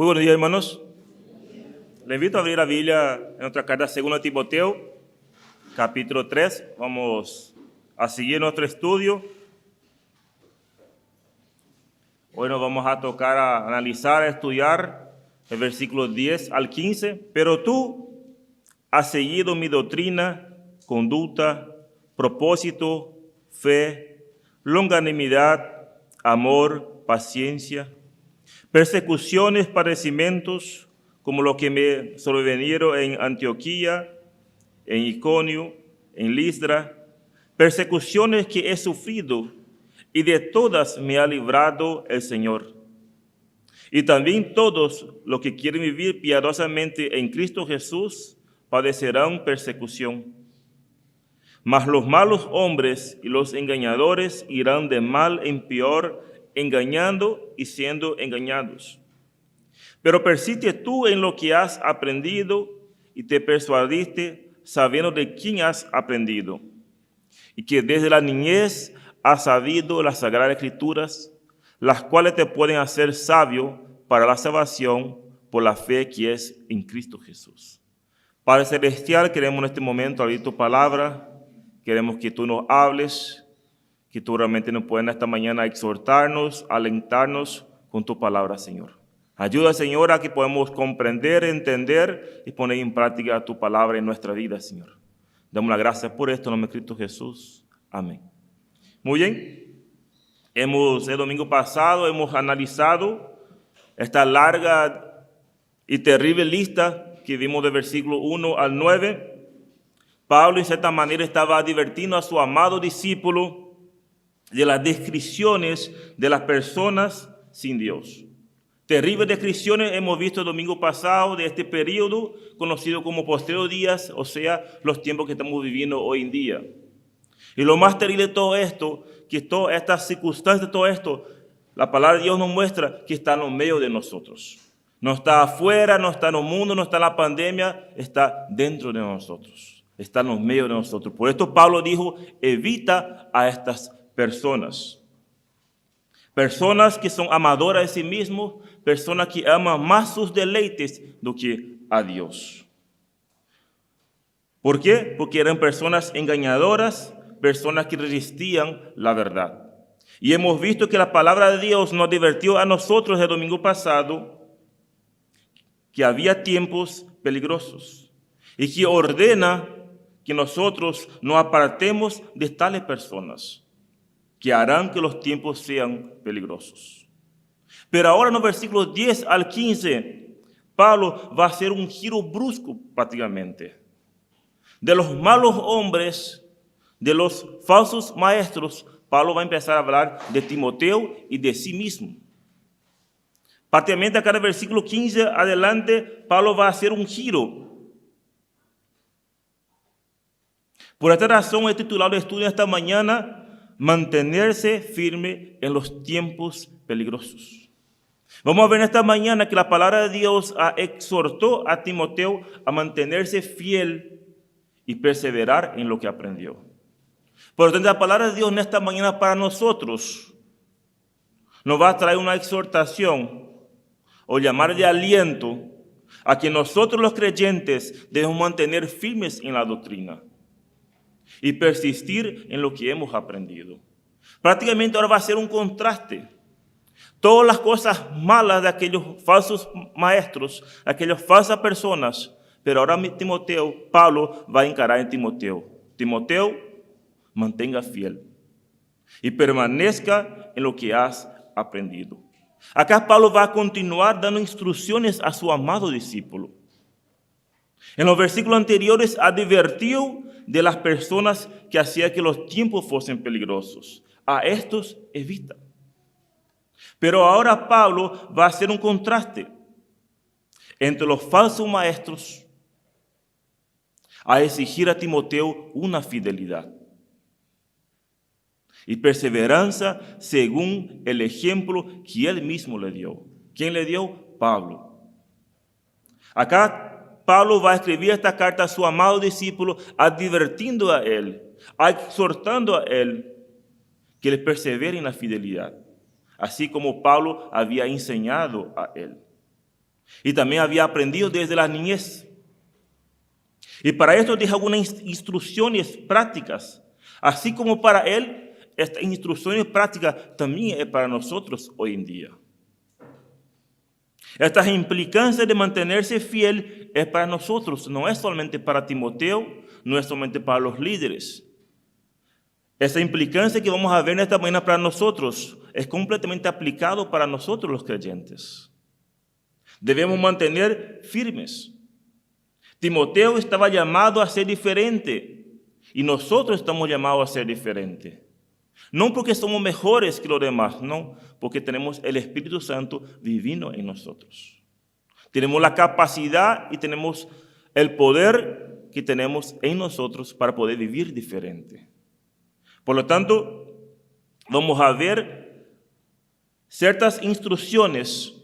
buenos días, hermanos. Le invito a abrir la Biblia en nuestra carta 2 Timoteo, capítulo 3. Vamos a seguir nuestro estudio. Hoy nos vamos a tocar a analizar, a estudiar el versículo 10 al 15. Pero tú has seguido mi doctrina, conducta, propósito, fe, longanimidad, amor, paciencia, persecuciones, padecimientos, como los que me sobrevinieron en Antioquía, en Iconio, en Listra, persecuciones que he sufrido, y de todas me ha librado el Señor. Y también todos los que quieren vivir piadosamente en Cristo Jesús padecerán persecución. Mas los malos hombres y los engañadores irán de mal en peor, engañando y siendo engañados. Pero persiste tú en lo que has aprendido y te persuadiste sabiendo de quién has aprendido, y que desde la niñez has sabido las Sagradas Escrituras, las cuales te pueden hacer sabio para la salvación por la fe que es en Cristo Jesús. Padre Celestial, queremos en este momento abrir tu palabra, queremos que tú nos hables, que tú realmente nos puedas esta mañana exhortarnos, alentarnos con tu palabra, Señor. Ayuda, Señor, a que podamos comprender, entender y poner en práctica tu palabra en nuestra vida, Señor. Damos las gracias por esto en el nombre de Cristo Jesús. Amén. Muy bien. El domingo pasado hemos analizado esta larga y terrible lista que vimos del versículo 1 al 9. Pablo, en cierta manera, estaba advirtiendo a su amado discípulo de las descripciones de las personas sin Dios. Terribles descripciones hemos visto el domingo pasado de este periodo conocido como postreros días, o sea, los tiempos que estamos viviendo hoy en día. Y lo más terrible de todo esto, que todas estas circunstancias, todo esto, la palabra de Dios nos muestra que está en los medios de nosotros. No está afuera, no está en el mundo, no está en la pandemia, está dentro de nosotros. Está en los medios de nosotros. Por esto Pablo dijo, evita a estas personas. Personas que son amadoras de sí mismos, personas que aman más sus deleites do que a Dios. ¿Por qué? Porque eran personas engañadoras, personas que resistían la verdad. Y hemos visto que la palabra de Dios nos advirtió a nosotros el domingo pasado que había tiempos peligrosos y que ordena que nosotros nos apartemos de tales personas que harán que los tiempos sean peligrosos. Pero ahora en los versículos 10 al 15, Pablo va a hacer un giro brusco prácticamente. De los malos hombres, de los falsos maestros, Pablo va a empezar a hablar de Timoteo y de sí mismo. Prácticamente acá en el versículo 15 adelante, Pablo va a hacer un giro. Por esta razón he titulado el estudio esta mañana, mantenerse firme en los tiempos peligrosos. Vamos a ver esta mañana que la palabra de Dios exhortó a Timoteo a mantenerse fiel y perseverar en lo que aprendió. Por lo tanto, la palabra de Dios en esta mañana para nosotros nos va a traer una exhortación o llamar de aliento a que nosotros los creyentes debemos mantener firmes en la doctrina y persistir en lo que hemos aprendido. Prácticamente ahora va a ser un contraste. Todas las cosas malas de aquellos falsos maestros, aquellas falsas personas, pero ahora Pablo va a encarar en Timoteo. Timoteo, mantenga fiel y permanezca en lo que has aprendido. Acá Pablo va a continuar dando instrucciones a su amado discípulo. En los versículos anteriores advirtió de las personas que hacían que los tiempos fuesen peligrosos. A estos evita. Pero ahora Pablo va a hacer un contraste entre los falsos maestros a exigir a Timoteo una fidelidad y perseverancia según el ejemplo que él mismo le dio. ¿Quién le dio? Pablo. Acá Pablo va a escribir esta carta a su amado discípulo, advirtiendo a él, exhortando a él que le persevere en la fidelidad, así como Pablo había enseñado a él. y también había aprendido desde la niñez. Y para esto deja algunas instrucciones prácticas, así como para él, estas instrucciones prácticas también es para nosotros hoy en día. Estas implicancias de mantenerse fiel es para nosotros, no es solamente para Timoteo, no es solamente para los líderes. Esa implicancia que vamos a ver en esta mañana para nosotros es completamente aplicado para nosotros los creyentes. Debemos mantener firmes. Timoteo estaba llamado a ser diferente y nosotros estamos llamados a ser diferentes. No porque somos mejores que los demás, no, porque tenemos el Espíritu Santo viviendo en nosotros. Tenemos la capacidad y tenemos el poder que tenemos en nosotros para poder vivir diferente. Por lo tanto, vamos a ver ciertas instrucciones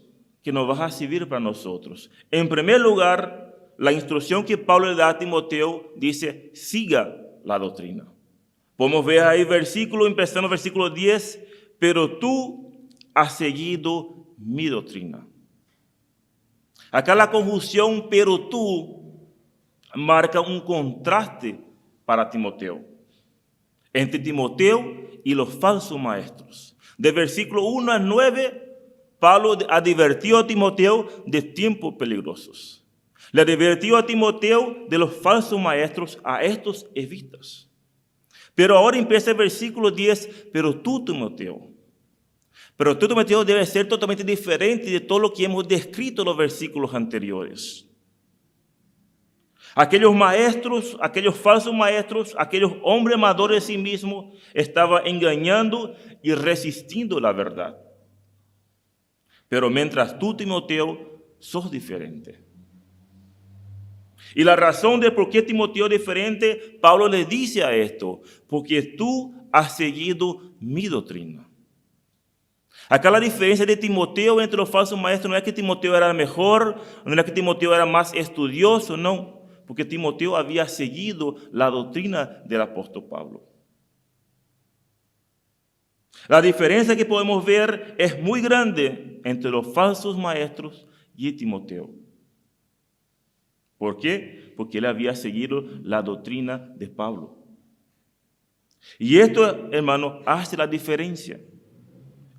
que nos van a servir para nosotros. En primer lugar, la instrucción que Pablo le da a Timoteo dice, siga la doctrina. Podemos ver ahí versículo, empezando versículo 10, pero tú has seguido mi doctrina. Acá la conjunción pero tú marca un contraste para Timoteo, entre Timoteo y los falsos maestros. De versículo 1 al 9, Pablo advirtió a Timoteo de tiempos peligrosos. Le advirtió a Timoteo de los falsos maestros, a estos evitas. Pero ahora empieza el versículo 10, pero tú, Timoteo, debe ser totalmente diferente de todo lo que hemos descrito en los versículos anteriores. Aquellos maestros, aquellos falsos maestros, aquellos hombres amadores de sí mismos, estaban engañando y resistiendo la verdad. Pero mientras tú, Timoteo, sos diferente. Y la razón de por qué Timoteo es diferente, Pablo le dice a esto, porque tú has seguido mi doctrina. Acá la diferencia de Timoteo entre los falsos maestros no es que Timoteo era mejor, no era que Timoteo era más estudioso, no, porque Timoteo había seguido la doctrina del apóstol Pablo. La diferencia que podemos ver es muy grande entre los falsos maestros y Timoteo. ¿Por qué? Porque él había seguido la doctrina de Pablo. Y esto, hermano, hace la diferencia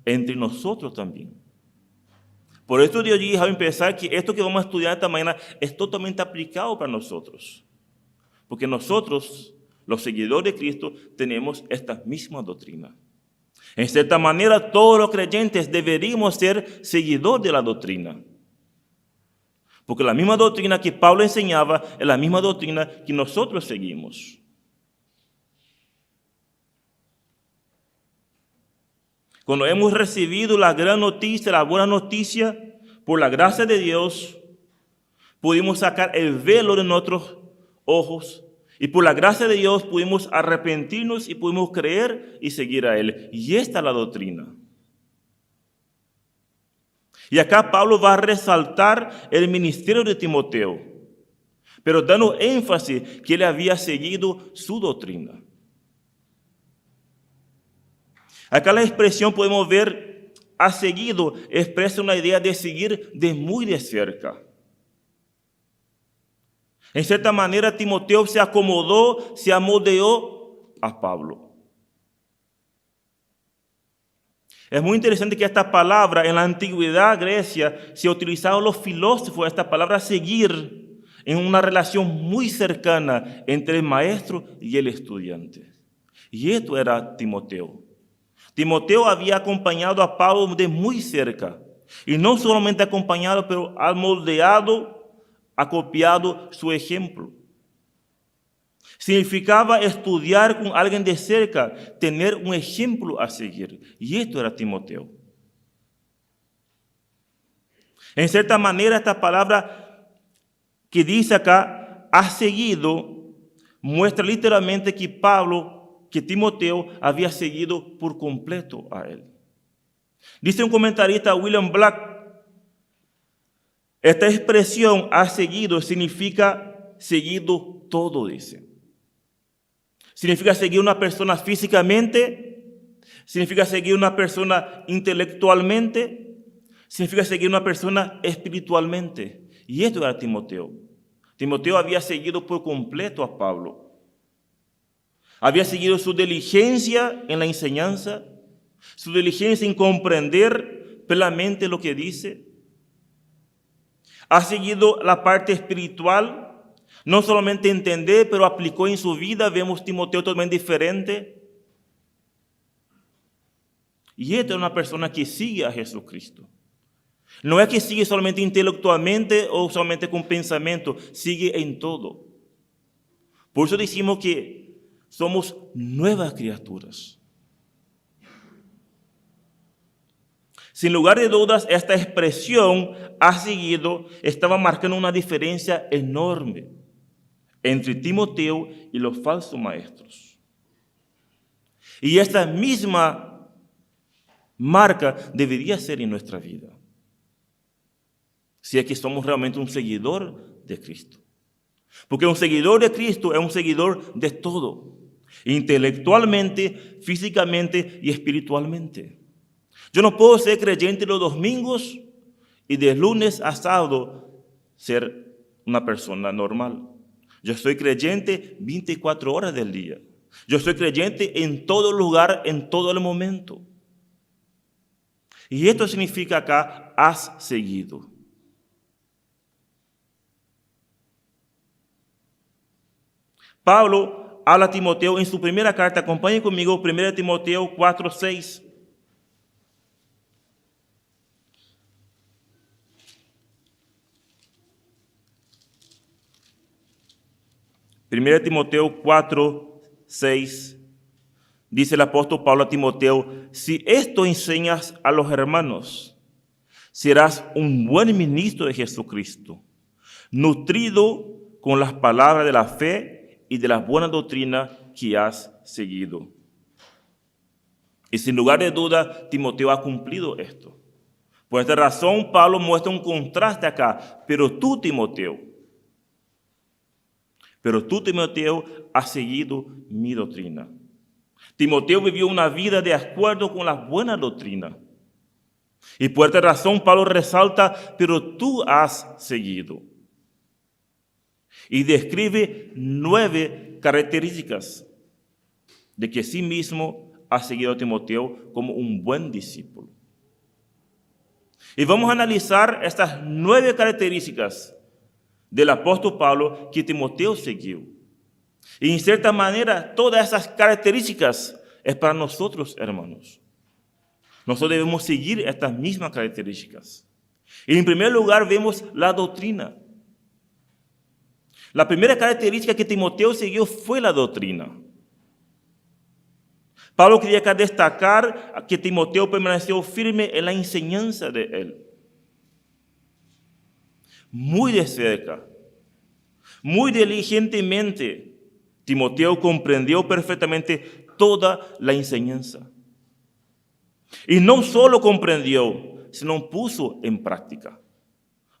entre nosotros también. Por eso Dios dijo a empezar que esto que vamos a estudiar esta mañana es totalmente aplicado para nosotros. Porque nosotros, los seguidores de Cristo, tenemos esta misma doctrina. En cierta manera, todos los creyentes deberíamos ser seguidores de la doctrina. Porque la misma doctrina que Pablo enseñaba es la misma doctrina que nosotros seguimos. Cuando hemos recibido la gran noticia, la buena noticia, por la gracia de Dios, pudimos sacar el velo de nuestros ojos y por la gracia de Dios pudimos arrepentirnos y pudimos creer y seguir a Él. Y esta es la doctrina. Y acá Pablo va a resaltar el ministerio de Timoteo, pero dando énfasis que él había seguido su doctrina. Acá la expresión podemos ver, ha seguido, expresa una idea de seguir de muy de cerca. En cierta manera, Timoteo se acomodó, se amoldeó a Pablo. Es muy interesante que esta palabra en la antigüedad Grecia se utilizaban los filósofos, esta palabra seguir, en una relación muy cercana entre el maestro y el estudiante. Y esto era Timoteo. Timoteo había acompañado a Pablo de muy cerca. Y no solamente acompañado, pero ha moldeado, ha copiado su ejemplo. Significaba estudiar con alguien de cerca, tener un ejemplo a seguir. Y esto era Timoteo. En cierta manera, esta palabra que dice acá, ha seguido, muestra literalmente que Timoteo había seguido por completo a él. Dice un comentarista, William Black, esta expresión ha seguido significa seguido todo, dice. Significa seguir una persona físicamente, significa seguir una persona intelectualmente, significa seguir a una persona espiritualmente. Y esto era Timoteo. Timoteo había seguido por completo a Pablo. Había seguido su diligencia en la enseñanza, su diligencia en comprender plenamente lo que dice. Ha seguido la parte espiritual, no solamente entender, pero aplicó en su vida. Vemos Timoteo totalmente diferente. Y esta es una persona que sigue a Jesucristo. No es que sigue solamente intelectualmente o solamente con pensamiento, sigue en todo. Por eso decimos que somos nuevas criaturas. Sin lugar de dudas, esta expresión ha seguido, estaba marcando una diferencia enorme entre Timoteo y los falsos maestros. Y esta misma marca debería ser en nuestra vida, si es que somos realmente un seguidor de Cristo. Porque un seguidor de Cristo es un seguidor de todo, intelectualmente, físicamente y espiritualmente. Yo no puedo ser creyente los domingos y de lunes a sábado ser una persona normal. Yo soy creyente 24 horas del día. Yo soy creyente en todo lugar, en todo el momento. Y esto significa acá, has seguido. Pablo habla a Timoteo en su primera carta. Acompañen conmigo, 1 Timoteo 4:6. 1 Timoteo 4:6, dice el apóstol Pablo a Timoteo: si esto enseñas a los hermanos, serás un buen ministro de Jesucristo, nutrido con las palabras de la fe y de la buena doctrina que has seguido. Y sin lugar de duda, Timoteo ha cumplido esto. Por esta razón, Pablo muestra un contraste acá. Pero tú, Timoteo, has seguido mi doctrina. Timoteo vivió una vida de acuerdo con la buena doctrina. Y por esta razón, Pablo resalta, pero tú has seguido. Y describe 9 características de que sí mismo ha seguido a Timoteo como un buen discípulo. Y vamos a analizar estas 9 características del apóstol Pablo que Timoteo siguió. Y en cierta manera, todas esas características es para nosotros, hermanos. Nosotros debemos seguir estas mismas características. Y en primer lugar vemos la doctrina. La primera característica que Timoteo siguió fue la doctrina. Pablo quería acá destacar que Timoteo permaneció firme en la enseñanza de él. Muy de cerca, muy diligentemente, Timoteo comprendió perfectamente toda la enseñanza. Y no solo comprendió, sino puso en práctica.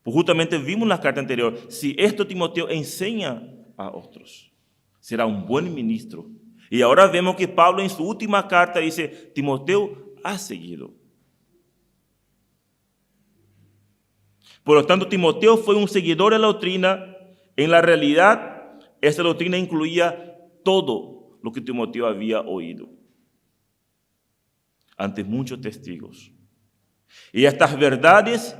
Pues justamente vimos en la carta anterior, si esto Timoteo enseña a otros, será un buen ministro. Y ahora vemos que Pablo en su última carta dice, Timoteo ha seguido. Por lo tanto, Timoteo fue un seguidor de la doctrina. En la realidad, esta doctrina incluía todo lo que Timoteo había oído ante muchos testigos. Y estas verdades,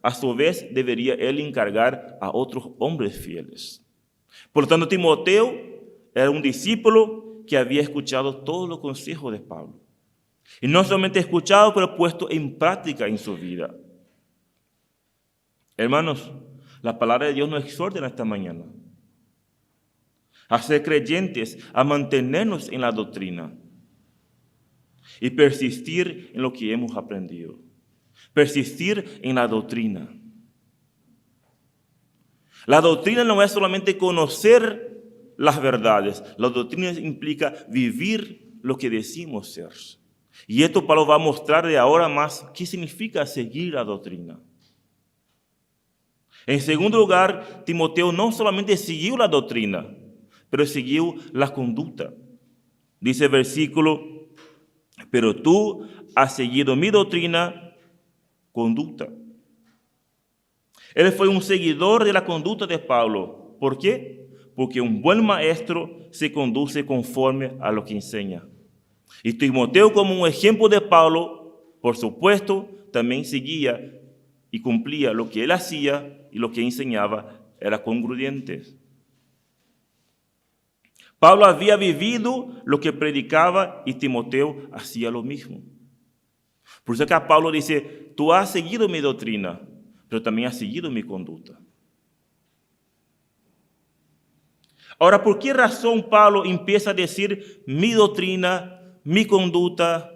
a su vez, debería él encargar a otros hombres fieles. Por lo tanto, Timoteo era un discípulo que había escuchado todos los consejos de Pablo. Y no solamente escuchado, pero puesto en práctica en su vida. Hermanos, la palabra de Dios nos exhorta en esta mañana a ser creyentes, a mantenernos en la doctrina y persistir en lo que hemos aprendido. Persistir en la doctrina. La doctrina no es solamente conocer las verdades. La doctrina implica vivir lo que decimos ser. Y esto Pablo va a mostrar de ahora más qué significa seguir la doctrina. En segundo lugar, Timoteo no solamente siguió la doctrina, pero siguió la conducta. Dice el versículo, pero tú has seguido mi doctrina, conducta. Él fue un seguidor de la conducta de Pablo. ¿Por qué? Porque un buen maestro se conduce conforme a lo que enseña. Y Timoteo, como un ejemplo de Pablo, por supuesto, también seguía y cumplía lo que él hacía y lo que enseñaba era congruente. Pablo había vivido lo que predicaba y Timoteo hacía lo mismo. Por eso que a Pablo dice, tú has seguido mi doctrina, pero también has seguido mi conducta. Ahora, ¿por qué razón Pablo empieza a decir mi doctrina, mi conducta?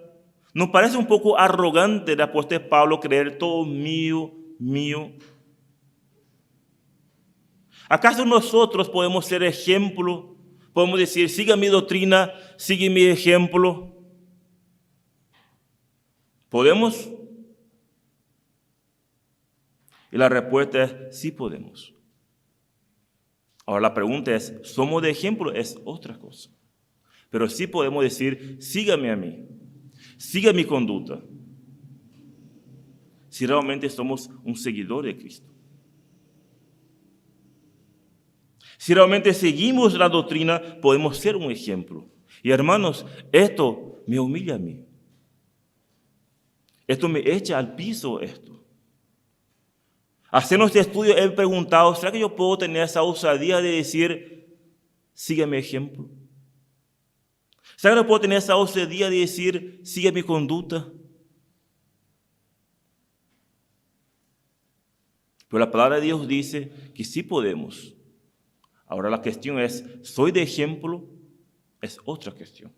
¿Nos parece un poco arrogante de apóstol Pablo creer todo mío, mío? ¿Acaso nosotros podemos ser ejemplo? Podemos decir, siga mi doctrina, sigue mi ejemplo. ¿Podemos? Y la respuesta es, sí podemos. Ahora la pregunta es, ¿somos de ejemplo? Es otra cosa. Pero sí podemos decir, sígame a mí, siga mi conducta. Si realmente somos un seguidor de Cristo. Si realmente seguimos la doctrina, podemos ser un ejemplo. Y hermanos, esto me humilla a mí. Esto me echa al piso esto. Haciendo este estudio he preguntado, ¿será que yo puedo tener esa osadía de decir, sigue mi ejemplo? ¿Será que yo puedo tener esa osadía de decir, sigue mi conducta? Pero la palabra de Dios dice que sí podemos. Ahora la cuestión es, ¿soy de ejemplo? Es otra cuestión.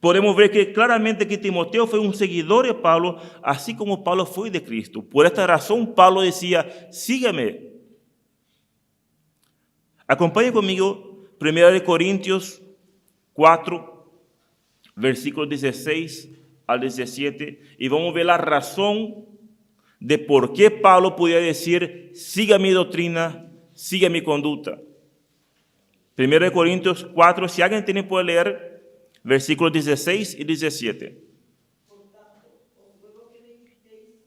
Podemos ver que claramente que Timoteo fue un seguidor de Pablo, así como Pablo fue de Cristo. Por esta razón Pablo decía, sígueme. Acompañe conmigo 1 Corintios 4, versículos 16 al 17, y vamos a ver la razón de por qué Pablo podía decir, siga mi doctrina, siga mi conducta. 1 Corintios 4, si alguien tiene puede leer versículos 16 y 17. Por tanto, os ruego que me invitéis,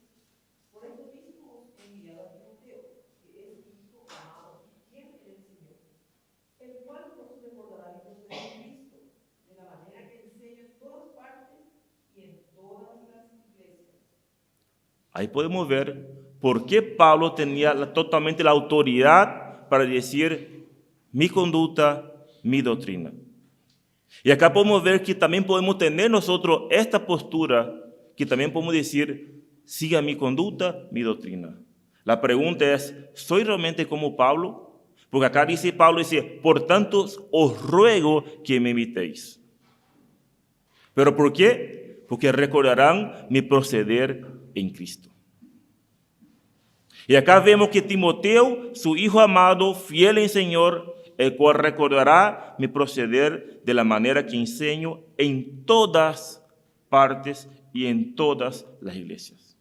por esto mismo os he enviado a Timoteo, que es mi hijo amado y fiel en el Señor, el cual os recordará mi proceder en Cristo, de la manera que enseño en todas partes y en todas las iglesias. Ahí podemos ver por qué Pablo tenía totalmente la autoridad para decir mi conducta, mi doctrina. Y acá podemos ver que también podemos tener nosotros esta postura, que también podemos decir, siga mi conducta, mi doctrina. La pregunta es, ¿soy realmente como Pablo? Porque acá dice Pablo, dice, por tanto os ruego que me imitéis. ¿Pero por qué? Porque recordarán mi proceder en Cristo. Y acá vemos que Timoteo, su hijo amado, fiel en Señor, el cual recordará mi proceder de la manera que enseño en todas partes y en todas las iglesias.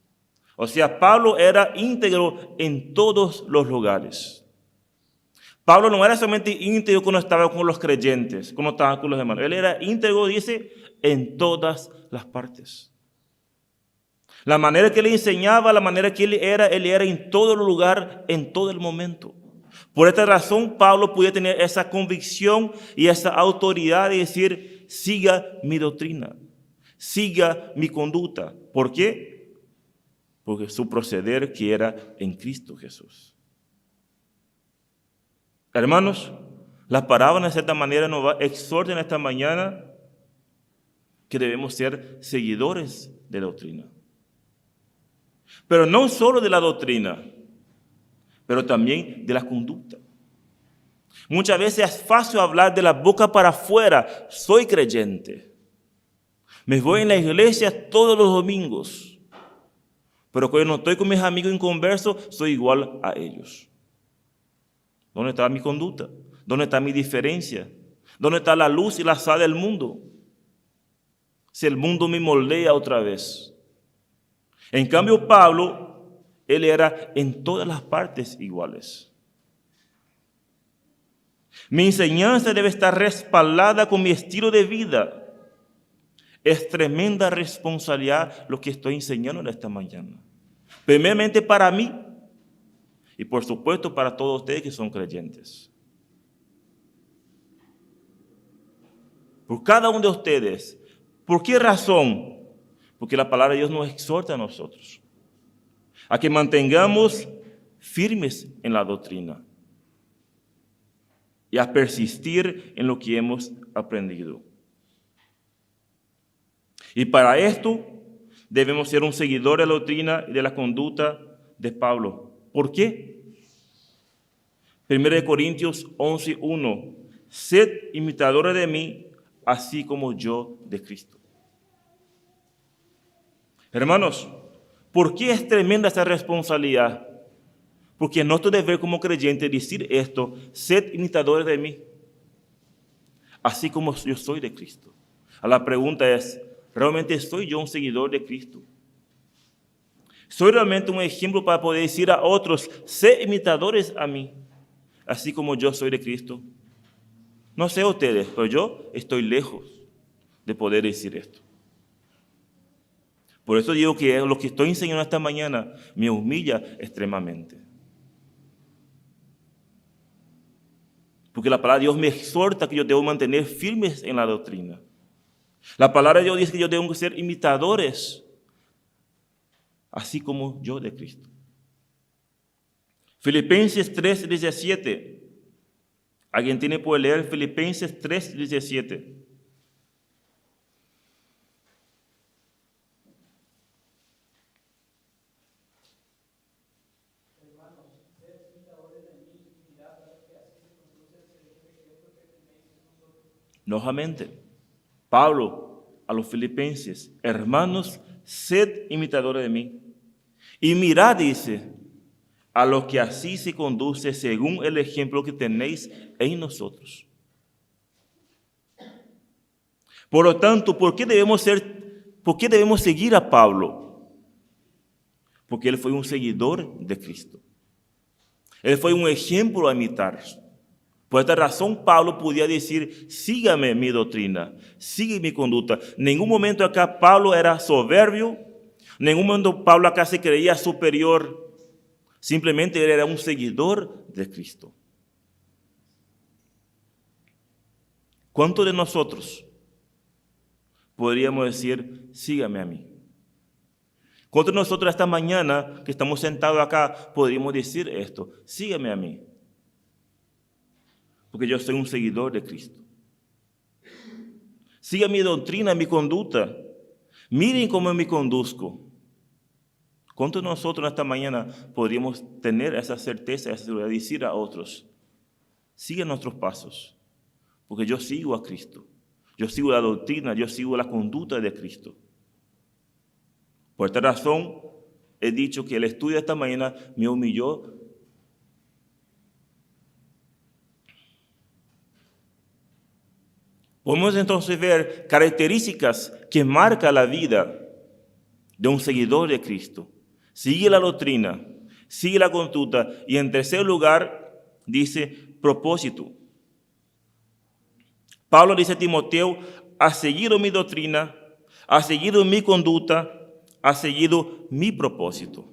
O sea, Pablo era íntegro en todos los lugares. Pablo no era solamente íntegro cuando estaba con los creyentes, cuando estaba con los hermanos. Él era íntegro, dice, en todas las partes. La manera que él enseñaba, la manera que él era en todo lugar, en todo el momento. Por esta razón, Pablo podía tener esa convicción y esa autoridad de decir, siga mi doctrina, siga mi conducta. ¿Por qué? Porque su proceder que era en Cristo Jesús. Hermanos, la parábola de cierta manera nos exhorta en esta mañana que debemos ser seguidores de la doctrina. Pero no solo de la doctrina, pero también de la conducta. Muchas veces es fácil hablar de la boca para afuera, soy creyente. Me voy en la iglesia todos los domingos, pero cuando no estoy con mis amigos inconversos, soy igual a ellos. ¿Dónde está mi conducta? ¿Dónde está mi diferencia? ¿Dónde está la luz y la sal del mundo? Si el mundo me moldea otra vez. En cambio, Pablo, él era en todas las partes iguales. Mi enseñanza debe estar respaldada con mi estilo de vida. Es tremenda responsabilidad lo que estoy enseñando en esta mañana. Primeramente para mí y por supuesto para todos ustedes que son creyentes. Por cada uno de ustedes. ¿Por qué razón? Porque la palabra de Dios nos exhorta a nosotros a que mantengamos firmes en la doctrina y a persistir en lo que hemos aprendido. Y para esto debemos ser un seguidor de la doctrina y de la conducta de Pablo. ¿Por qué? 1 Corintios 11:1. Sed imitadores de mí, así como yo de Cristo. Hermanos, ¿por qué es tremenda esta responsabilidad? Porque es nuestro deber como creyentes decir esto: sed imitadores de mí, así como yo soy de Cristo. La pregunta es, ¿realmente soy yo un seguidor de Cristo? ¿Soy realmente un ejemplo para poder decir a otros, sed imitadores a mí, así como yo soy de Cristo? No sé ustedes, pero yo estoy lejos de poder decir esto. Por eso digo que lo que estoy enseñando esta mañana me humilla extremadamente. Porque la palabra de Dios me exhorta que yo debo mantener firmes en la doctrina. La palabra de Dios dice que yo debo ser imitadores, así como yo de Cristo. Filipenses 3:17. ¿Alguien tiene por leer Filipenses 3:17? Nuevamente, Pablo a los filipenses: hermanos, sed imitadores de mí. Y mirad, dice, a los que así se conduce según el ejemplo que tenéis en nosotros. Por lo tanto, ¿por qué debemos seguir a Pablo? Porque él fue un seguidor de Cristo. Él fue un ejemplo a imitar. Por esta razón, Pablo podía decir, sígame mi doctrina, sigue mi conducta. En ningún momento acá Pablo era soberbio, en ningún momento Pablo acá se creía superior. Simplemente él era un seguidor de Cristo. ¿Cuántos de nosotros podríamos decir, sígame a mí? ¿Cuántos de nosotros esta mañana que estamos sentados acá podríamos decir esto? Sígame a mí. Porque yo soy un seguidor de Cristo. Siga mi doctrina, mi conducta. Miren cómo me conduzco. ¿Cuántos de nosotros esta mañana podríamos tener esa certeza, esa seguridad de decir a otros, sigan nuestros pasos? Porque yo sigo a Cristo. Yo sigo la doctrina, yo sigo la conducta de Cristo. Por esta razón, he dicho que el estudio de esta mañana me humilló. Podemos entonces ver características que marcan la vida de un seguidor de Cristo. Sigue la doctrina, sigue la conducta y en tercer lugar dice propósito. Pablo dice a Timoteo, ha seguido mi doctrina, ha seguido mi conducta, ha seguido mi propósito.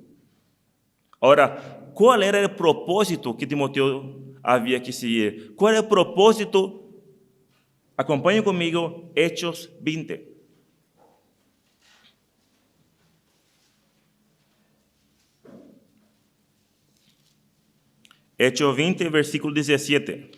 Ahora, ¿cuál era el propósito que Timoteo había que seguir? ¿Cuál era el propósito? Acompañen conmigo Hechos 20. Hechos 20, versículo 17.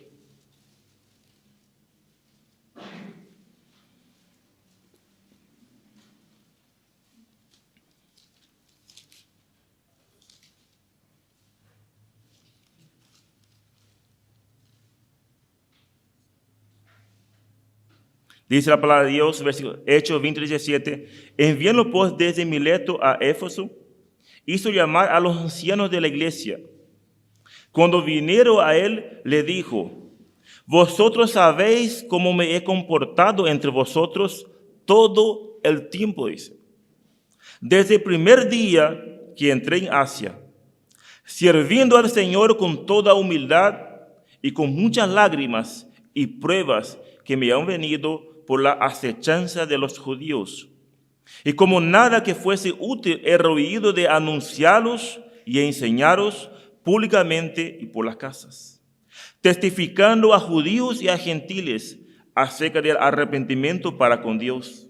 Dice la palabra de Dios, Hechos 20, 17. Enviando pues desde Mileto a Éfeso, hizo llamar a los ancianos de la iglesia. Cuando vinieron a él, le dijo, vosotros sabéis cómo me he comportado entre vosotros todo el tiempo, dice. Desde el primer día que entré en Asia, sirviendo al Señor con toda humildad y con muchas lágrimas y pruebas que me han venido por la acechanza de los judíos, Y como nada que fuese útil, he rehuido de anunciarlos y enseñaros públicamente y por las casas, testificando a judíos y a gentiles acerca del arrepentimiento para con Dios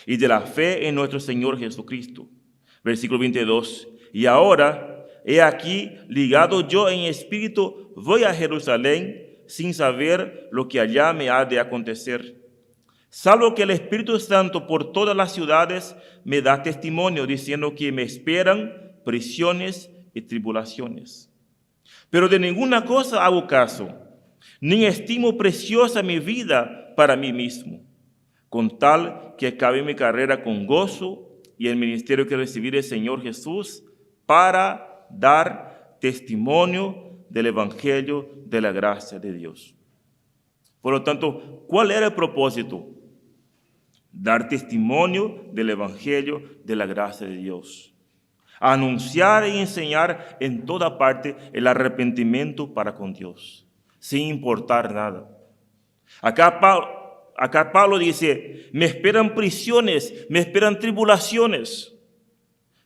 y de la fe en nuestro Señor Jesucristo. Versículo 22. Y ahora, he aquí, ligado yo en espíritu, voy a Jerusalén sin saber lo que allá me ha de acontecer, salvo que el Espíritu Santo por todas las ciudades me da testimonio, diciendo que me esperan prisiones y tribulaciones. Pero de ninguna cosa hago caso, ni estimo preciosa mi vida para mí mismo, con tal que acabe mi carrera con gozo y el ministerio que recibí del Señor Jesús para dar testimonio del Evangelio de la gracia de Dios. Por lo tanto, ¿cuál era el propósito? Dar testimonio del Evangelio de la gracia de Dios. Anunciar y enseñar en toda parte el arrepentimiento para con Dios, sin importar nada. Acá Pablo dice, me esperan prisiones, me esperan tribulaciones,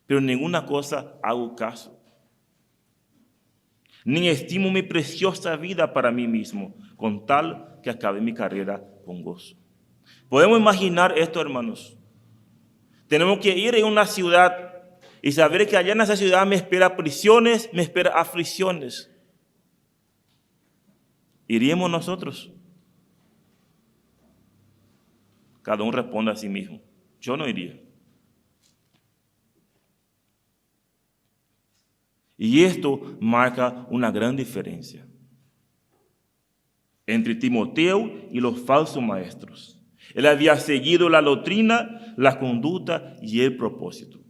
pero en ninguna cosa hago caso. Ni estimo mi preciosa vida para mí mismo, con tal que acabe mi carrera con gozo. Podemos imaginar esto, hermanos. Tenemos que ir a una ciudad y saber que allá en esa ciudad me espera prisiones, me espera aflicciones. ¿Iríamos nosotros? Cada uno responde a sí mismo. Yo no iría. Y esto marca una gran diferencia entre Timoteo y los falsos maestros. Él había seguido la doctrina, la conducta y el propósito.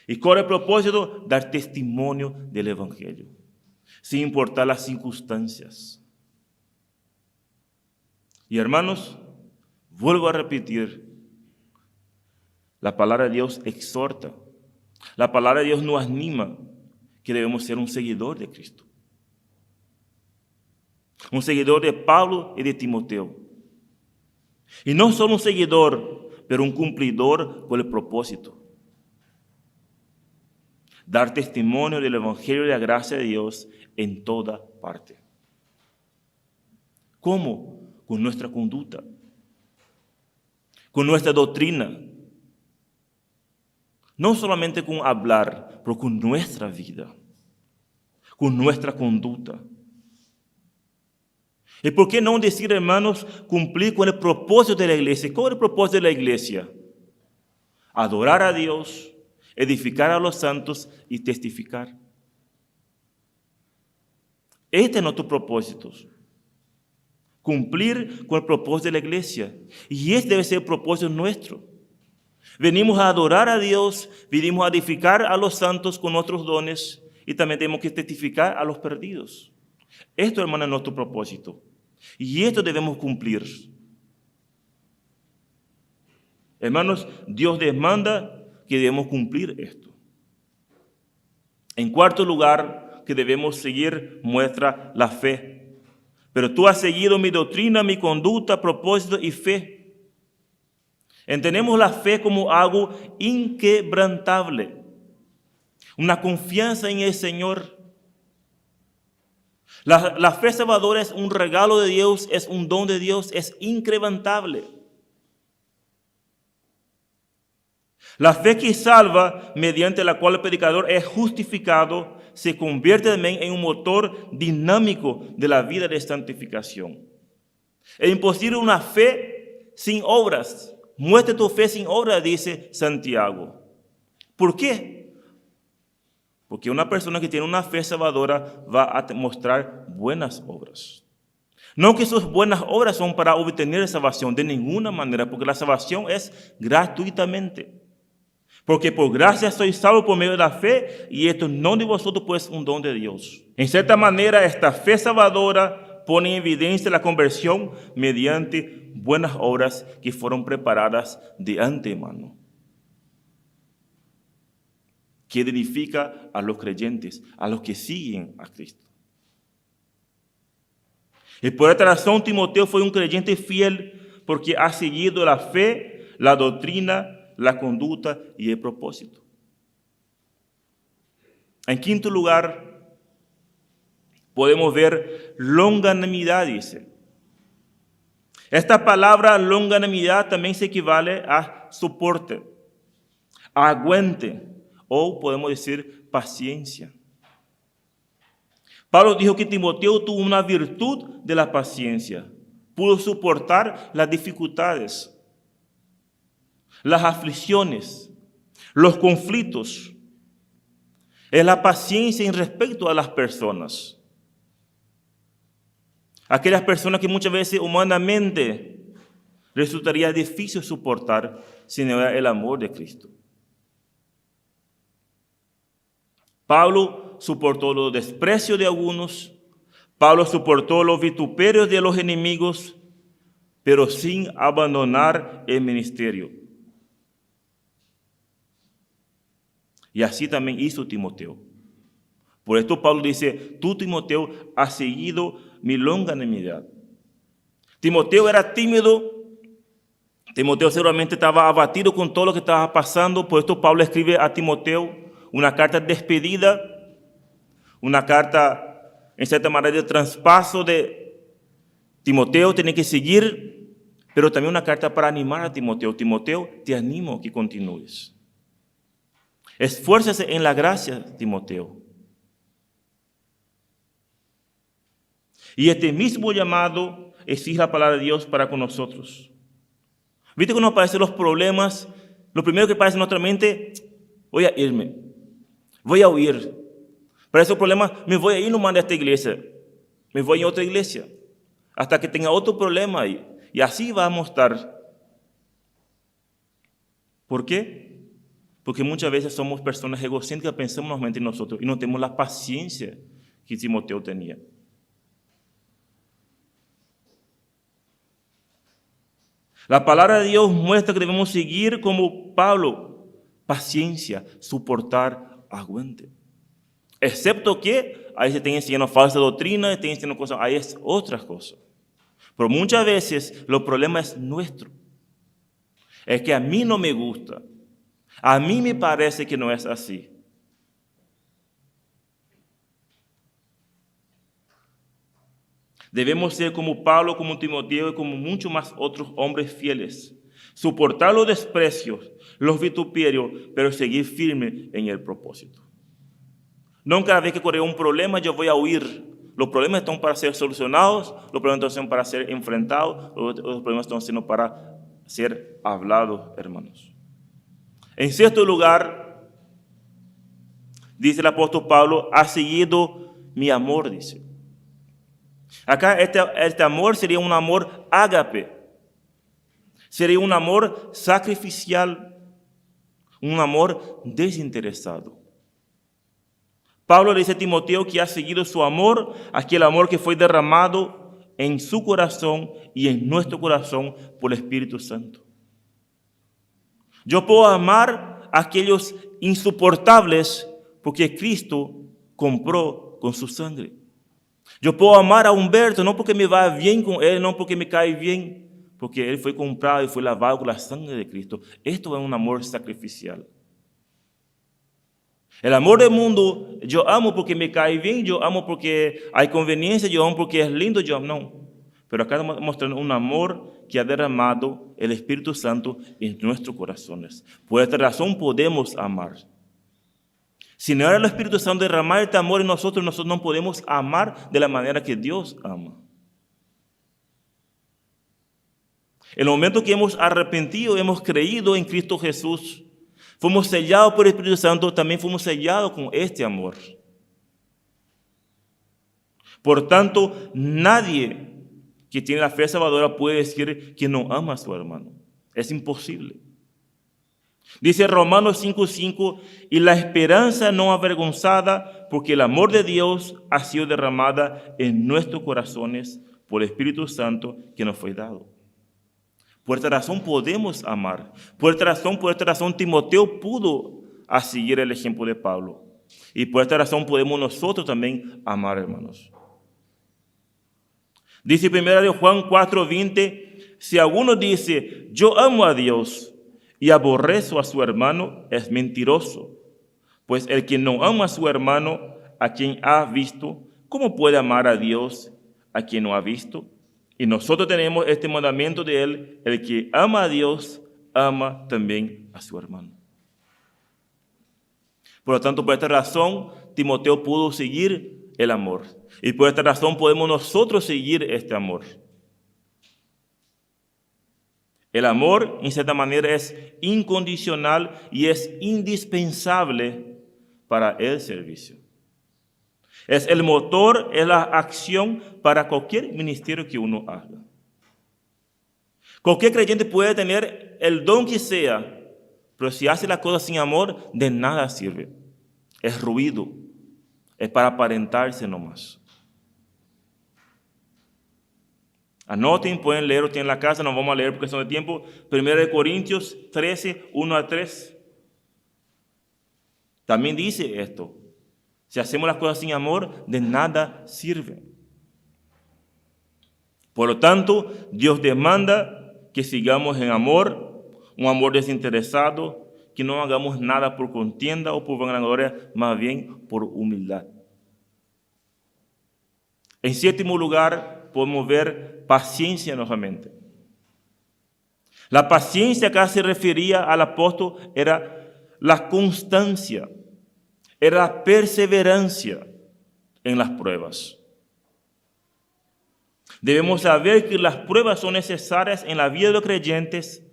¿Y cuál es el propósito? Dar testimonio del Evangelio, sin importar las circunstancias. Y hermanos, vuelvo a repetir, la palabra de Dios exhorta, la palabra de Dios nos anima que debemos ser un seguidor de Cristo. Un seguidor de Pablo y de Timoteo. Y no solo un seguidor, pero un cumplidor con el propósito. Dar testimonio del Evangelio de la gracia de Dios en toda parte. ¿Cómo? Con nuestra conducta, con nuestra doctrina. No solamente con hablar, pero con nuestra vida, con nuestra conducta. ¿Y por qué no decir, hermanos, cumplir con el propósito de la iglesia? ¿Cuál es el propósito de la iglesia? Adorar a Dios, edificar a los santos y testificar. Este es nuestro propósito. Cumplir con el propósito de la iglesia. Y este debe ser el propósito nuestro. Venimos a adorar a Dios, venimos a edificar a los santos con nuestros dones y también tenemos que testificar a los perdidos. Esto, hermano, es nuestro propósito. Y esto debemos cumplir. Hermanos, Dios demanda que debemos cumplir esto. En cuarto lugar, que debemos seguir muestra la fe. Pero tú has seguido mi doctrina, mi conducta, propósito y fe. Entendemos la fe como algo inquebrantable, una confianza en el Señor. La fe salvadora es un regalo de Dios, es un don de Dios, es inquebrantable. La fe que salva, mediante la cual el predicador es justificado, se convierte también en un motor dinámico de la vida de santificación. Es imposible una fe sin obras. Muestre tu fe sin obras, dice Santiago. ¿Por qué? Porque una persona que tiene una fe salvadora va a mostrar buenas obras. No que sus buenas obras son para obtener salvación, de ninguna manera, porque la salvación es gratuitamente. Porque por gracia sois salvos por medio de la fe, y esto no de vosotros, pues un don de Dios. En cierta manera, esta fe salvadora pone en evidencia la conversión mediante buenas obras que fueron preparadas de antemano. Que edifica a los creyentes, a los que siguen a Cristo. Y por esta razón Timoteo fue un creyente fiel porque ha seguido la fe, la doctrina la conducta y el propósito. En quinto lugar, podemos ver longanimidad, dice. Esta palabra longanimidad también se equivale a soporte, aguante, o podemos decir paciencia. Pablo dijo que Timoteo tuvo una virtud de la paciencia. Pudo soportar las dificultades, las aflicciones, los conflictos. Es la paciencia en respecto a las personas. Aquellas personas que muchas veces humanamente resultaría difícil soportar sin el amor de Cristo. Pablo soportó los desprecios de algunos, Pablo soportó los vituperios de los enemigos, pero sin abandonar el ministerio. Y así también hizo Timoteo. Por esto Pablo dice, tú, Timoteo, has seguido mi longanimidad. Timoteo era tímido. Timoteo seguramente estaba abatido con todo lo que estaba pasando. Por esto Pablo escribe a Timoteo una carta de despedida, una carta en cierta manera de traspaso de Timoteo, tiene que seguir, pero también una carta para animar a Timoteo. Timoteo, te animo que continúes. Esfuércese en la gracia, Timoteo. Y este mismo llamado exige la palabra de Dios para con nosotros. ¿Viste cuando aparecen los problemas? Lo primero que aparece en nuestra mente, voy a irme, voy a huir. Para esos problemas, me voy a ir nomás de esta iglesia, me voy a otra iglesia, hasta que tenga otro problema ahí. Y así vamos a estar. ¿Por qué? Porque muchas veces somos personas egocéntricas, pensamos solamente en nosotros y no tenemos la paciencia que Timoteo tenía. La palabra de Dios muestra que debemos seguir como Pablo, paciencia, soportar, aguante. Excepto que ahí se estén enseñando falsa doctrina, se estén enseñando cosas, ahí es otras cosas. Pero muchas veces los problemas es nuestro. Es que a mí no me gusta. A mí me parece que no es así. Debemos ser como Pablo, como Timoteo y como muchos más otros hombres fieles. Soportar los desprecios, los vituperios, pero seguir firme en el propósito. No cada vez que ocurre un problema yo voy a huir. Los problemas están para ser solucionados, los problemas están para ser enfrentados, los problemas están siendo para ser hablados, hermanos. En sexto lugar, dice el apóstol Pablo, ha seguido mi amor, dice. Acá este amor sería un amor ágape, sería un amor sacrificial, un amor desinteresado. Pablo le dice a Timoteo que ha seguido su amor, aquel amor que fue derramado en su corazón y en nuestro corazón por el Espíritu Santo. Yo puedo amar a aquellos insoportables porque Cristo compró con su sangre. Yo puedo amar a Humberto no porque me va bien con él, no porque me cae bien, porque él fue comprado y fue lavado con la sangre de Cristo. Esto es un amor sacrificial. El amor del mundo, yo amo porque me cae bien, yo amo porque hay conveniencia, yo amo porque es lindo, yo amo, no. Pero acá estamos mostrando un amor que ha derramado el Espíritu Santo en nuestros corazones. Por esta razón podemos amar. Si no era el Espíritu Santo derramar este amor en nosotros, nosotros no podemos amar de la manera que Dios ama. En el momento que hemos arrepentido, hemos creído en Cristo Jesús, fuimos sellados por el Espíritu Santo, también fuimos sellados con este amor. Por tanto, nadie que tiene la fe salvadora puede decir que no ama a su hermano. Es imposible. Dice Romanos 5:5, y la esperanza no avergonzada, porque el amor de Dios ha sido derramada en nuestros corazones por el Espíritu Santo que nos fue dado. Por esta razón podemos amar. Por esta razón Timoteo pudo seguir el ejemplo de Pablo. Y por esta razón podemos nosotros también amar, hermanos. Dice 1 Juan 4:20, si alguno dice, yo amo a Dios, y aborrece a su hermano es mentiroso. Pues el que no ama a su hermano, a quien ha visto, ¿cómo puede amar a Dios a quien no ha visto? Y nosotros tenemos este mandamiento de él: el que ama a Dios, ama también a su hermano. Por lo tanto, por esta razón, Timoteo pudo seguir el amor. Y por esta razón podemos nosotros seguir este amor. El amor, en cierta manera, es incondicional y es indispensable para el servicio. Es el motor, es la acción para cualquier ministerio que uno haga. Cualquier creyente puede tener el don que sea, pero si hace las cosas sin amor, de nada sirve. Es ruido, es para aparentarse nomás. Anoten, pueden leer o tienen en la casa, no vamos a leer porque son de tiempo. 1 Corintios 13, 1 a 3. También dice esto: si hacemos las cosas sin amor, de nada sirve. Por lo tanto, Dios demanda que sigamos en amor, un amor desinteresado, que no hagamos nada por contienda o por vanagloria, más bien por humildad. En séptimo lugar, podemos ver paciencia nuevamente. La paciencia que se refería al apóstol era la constancia, era la perseverancia en las pruebas. Debemos saber que las pruebas son necesarias en la vida de los creyentes.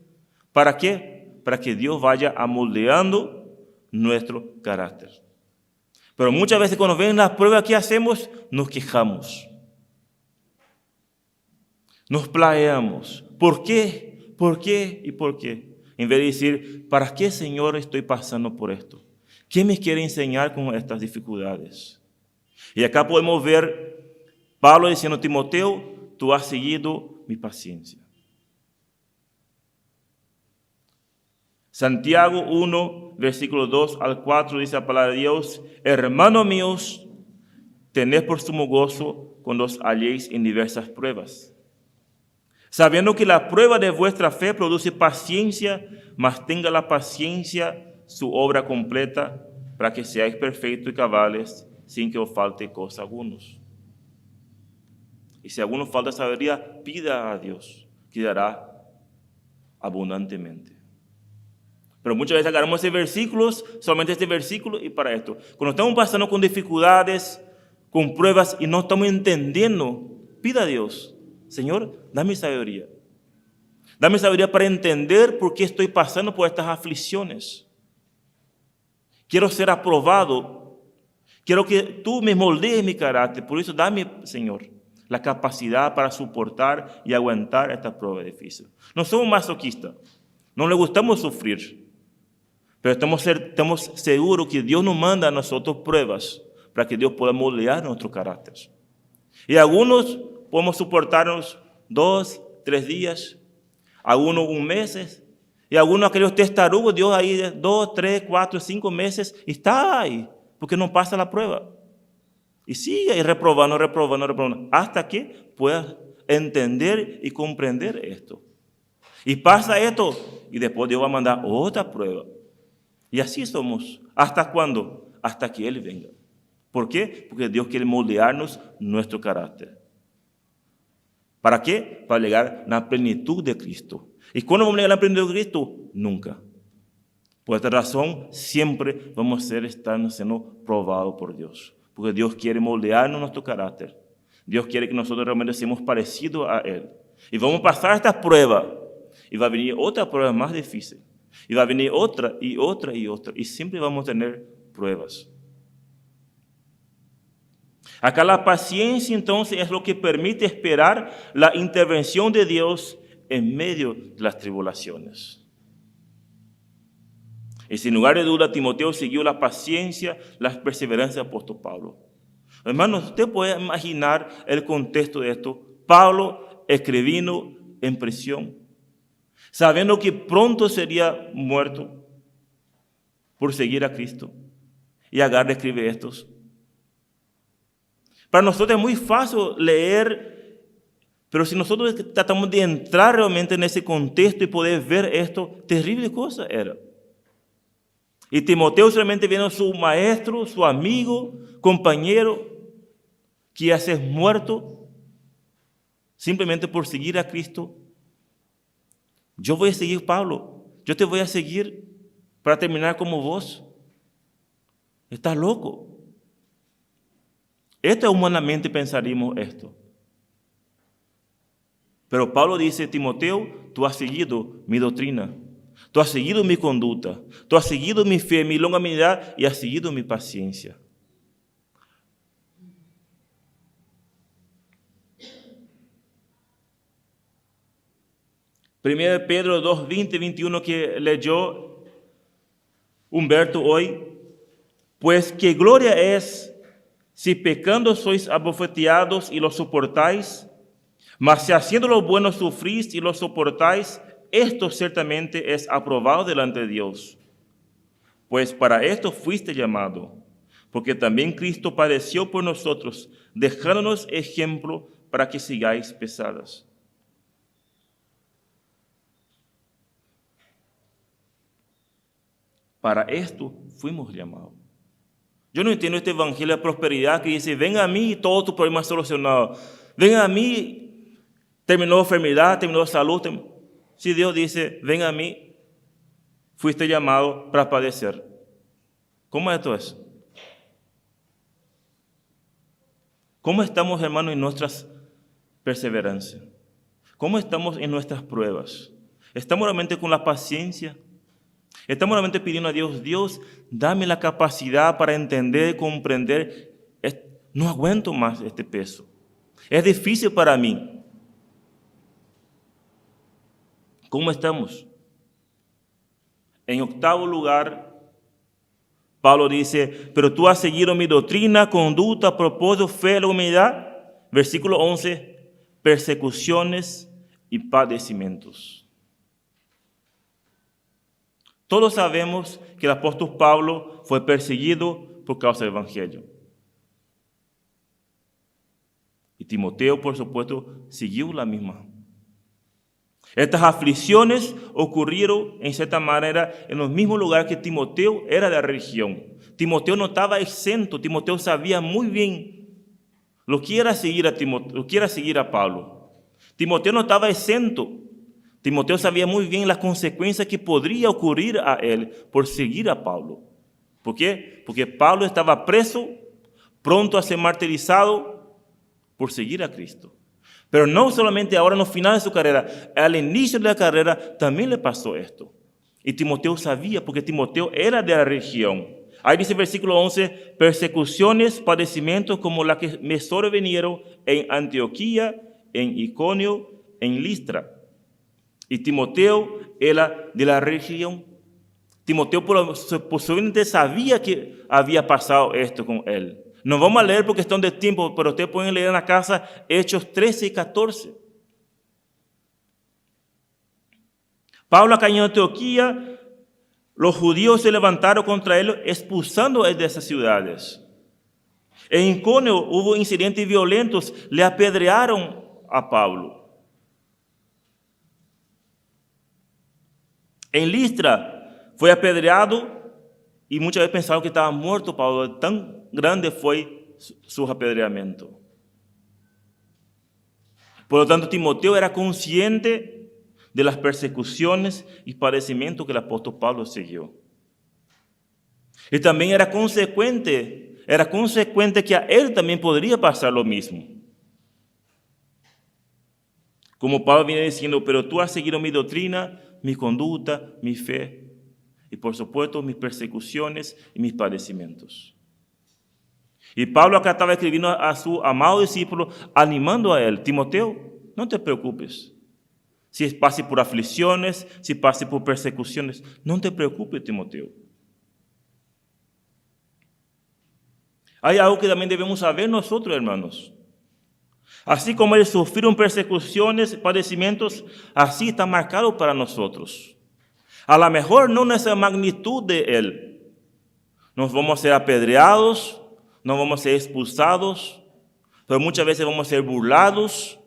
¿Para qué? Para que Dios vaya amoldeando nuestro carácter. Pero muchas veces cuando ven las pruebas, ¿qué hacemos? Nos quejamos. Nos planeamos. ¿Por qué? ¿Por qué? ¿Y por qué? En vez de decir, ¿para qué, Señor, estoy pasando por esto? ¿Qué me quiere enseñar con estas dificultades? Y acá podemos ver Pablo diciendo a Timoteo: tú has seguido mi paciencia. Santiago 1, versículo 2 al 4 dice la palabra de Dios: hermanos míos, tened por sumo gozo cuando os halléis en diversas pruebas, sabiendo que la prueba de vuestra fe produce paciencia, mas tenga la paciencia su obra completa, para que seáis perfectos y cabales, sin que os falte cosa algunos. Y si a alguno falta sabiduría, pida a Dios, que dará abundantemente. Pero muchas veces agarramos ese versículo, solamente este versículo, y para esto. Cuando estamos pasando con dificultades, con pruebas, y no estamos entendiendo, pida a Dios: Señor, dame sabiduría. Dame sabiduría para entender por qué estoy pasando por estas aflicciones. Quiero ser aprobado. Quiero que tú me moldees mi carácter. Por eso dame, Señor, la capacidad para soportar y aguantar esta prueba difícil. No somos masoquistas. No le gustamos sufrir. Pero estamos seguros que Dios nos manda a nosotros pruebas para que Dios pueda moldear nuestro carácter. Y algunos podemos soportarnos 2, 3 días, algunos 1 mes, y algunos aquellos testarugos, Dios ahí 2, 3, 4, 5 meses, y está ahí, porque no pasa la prueba. Y sigue ahí reprobando, hasta que pueda entender y comprender esto. Y pasa esto, y después Dios va a mandar otra prueba. Y así somos. ¿Hasta cuándo? Hasta que Él venga. ¿Por qué? Porque Dios quiere moldearnos nuestro carácter. ¿Para qué? Para llegar a la plenitud de Cristo. ¿Y cuándo vamos a llegar a la plenitud de Cristo? Nunca. Por esta razón, siempre vamos a estar siendo probados por Dios. Porque Dios quiere moldearnos nuestro carácter. Dios quiere que nosotros realmente seamos parecidos a Él. Y vamos a pasar esta prueba. Y va a venir otra prueba más difícil. Y va a venir otra y otra y otra. Y siempre vamos a tener pruebas. Acá la paciencia entonces es lo que permite esperar la intervención de Dios en medio de las tribulaciones. Y sin lugar de duda, Timoteo siguió la paciencia, la perseverancia del apóstol Pablo. Hermanos, usted puede imaginar el contexto de esto. Pablo escribiendo en prisión, sabiendo que pronto sería muerto por seguir a Cristo. Y Agar escribe estos. Para nosotros es muy fácil leer Pero si nosotros tratamos de entrar realmente en ese contexto y poder ver esto, terrible cosa era. Y Timoteo solamente viendo su maestro, su amigo, compañero, que ya se es muerto, simplemente por seguir a Cristo. Yo voy a seguir Pablo, yo te voy a seguir para terminar como vos. Estás loco. Esto humanamente pensaríamos esto. Pero Pablo dice, Timoteo, tú has seguido mi doctrina, tú has seguido mi conducta, tú has seguido mi fe, mi longanimidad y has seguido mi paciencia. Primero Pedro 2, 20, 21 que leyó Humberto hoy. Pues qué gloria es si pecando sois abofeteados y lo soportáis, mas si haciendo lo bueno sufrís y lo soportáis, esto ciertamente es aprobado delante de Dios. Pues para esto fuiste llamado, porque también Cristo padeció por nosotros, dejándonos ejemplo para que sigáis pesadas. Para esto fuimos llamados. Yo no entiendo este evangelio de prosperidad que dice, ven a mí y todo tu problema es solucionado. Ven a mí, terminó enfermedad, terminó salud. Si Dios dice, ven a mí, fuiste llamado para padecer. ¿Cómo esto es? ¿Cómo estamos, hermanos, en nuestras perseverancias? ¿Cómo estamos en nuestras pruebas? ¿Estamos realmente con la paciencia? Estamos realmente pidiendo a Dios, Dios, dame la capacidad para entender, comprender. No aguanto más este peso. Es difícil para mí. ¿Cómo estamos? En octavo lugar, Pablo dice, pero tú has seguido mi doctrina, conducta, propósito, fe, la humildad. Versículo 11, persecuciones y padecimientos. Todos sabemos que el apóstol Pablo fue perseguido por causa del evangelio. Y Timoteo, por supuesto, siguió la misma. Estas aflicciones ocurrieron, en cierta manera, en los mismos lugares que Timoteo era de la religión. Timoteo no estaba exento, Timoteo sabía muy bien lo que era seguir a Timoteo, lo que era seguir a Pablo. Timoteo no estaba exento. Timoteo sabía muy bien las consecuencias que podría ocurrir a él por seguir a Pablo. ¿Por qué? Porque Pablo estaba preso, pronto a ser martirizado por seguir a Cristo. Pero no solamente ahora en los finales de su carrera, al inicio de la carrera también le pasó esto. Y Timoteo sabía, porque Timoteo era de la región. Ahí dice el versículo 11, persecuciones, padecimientos como las que me sobrevinieron en Antioquía, en Iconio, en Listra. Y Timoteo era de la región. Timoteo posiblemente sabía que había pasado esto con él. No vamos a leer porque están de tiempo, pero ustedes pueden leer en la casa Hechos 13 y 14. Pablo acá en Antioquía, los judíos se levantaron contra él, expulsando a él de esas ciudades. En Iconio hubo incidentes violentos, le apedrearon a Pablo. En Listra fue apedreado y muchas veces pensaron que estaba muerto Pablo, tan grande fue su apedreamiento. Por lo tanto, Timoteo era consciente de las persecuciones y padecimientos que el apóstol Pablo siguió. Y también era consecuente que a él también podría pasar lo mismo. Como Pablo viene diciendo, pero tú has seguido mi doctrina, mi conducta, mi fe y por supuesto mis persecuciones y mis padecimientos. Y Pablo acá estaba escribiendo a su amado discípulo, animando a él, Timoteo, no te preocupes. Si pase por aflicciones, si pase por persecuciones, no te preocupes, Timoteo. Hay algo que también debemos saber nosotros, hermanos. Así como ellos sufrieron persecuciones, padecimientos, así está marcado para nosotros. A lo mejor no en esa magnitud de él. Nos vamos a ser apedreados, no vamos a ser expulsados, pero muchas veces vamos a ser burlados,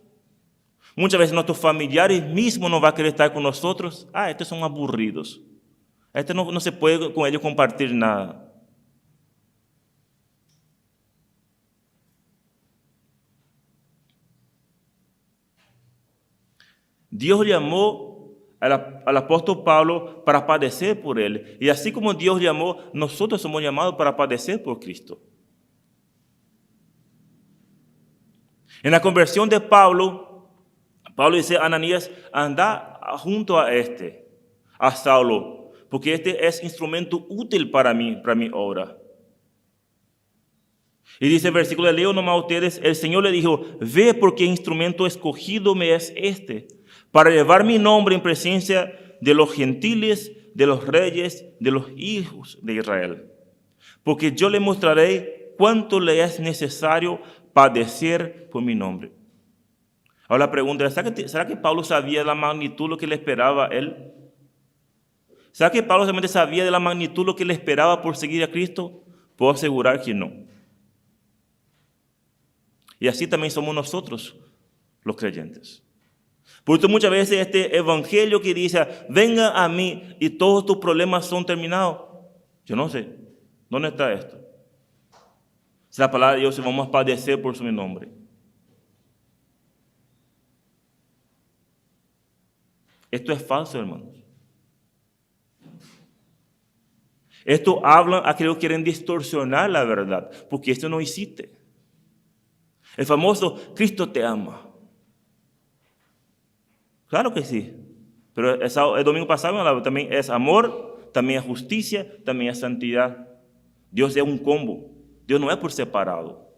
Muchas veces nuestros familiares mismos no van a querer estar con nosotros. Estos son aburridos. No se puede con ellos compartir nada. Dios llamó al apóstol Pablo para padecer por él. Y así como Dios llamó, nosotros somos llamados para padecer por Cristo. En la conversión de Pablo dice a Ananías, anda junto a Saulo, porque este es instrumento útil para mi obra. Y dice el versículo, leo nomás a ustedes, el Señor le dijo, ve porque instrumento escogido me es para llevar mi nombre en presencia de los gentiles, de los reyes, de los hijos de Israel. Porque yo le mostraré cuánto le es necesario padecer por mi nombre. Ahora la pregunta es, ¿será que Pablo sabía la magnitud de lo que le esperaba a él? ¿Será que Pablo realmente sabía de la magnitud de lo que le esperaba por seguir a Cristo? Puedo asegurar que no. Y así también somos nosotros, los creyentes. Por eso muchas veces este evangelio que dice, venga a mí y todos tus problemas son terminados. Yo no sé, ¿dónde está esto? Si la palabra de Dios, vamos a padecer por su nombre. Esto es falso, hermanos. Esto habla a aquellos que quieren distorsionar la verdad, porque esto no existe. El famoso Cristo te ama. Claro que sí, pero el domingo pasado también es amor, también es justicia, también es santidad. Dios es un combo, Dios no es por separado.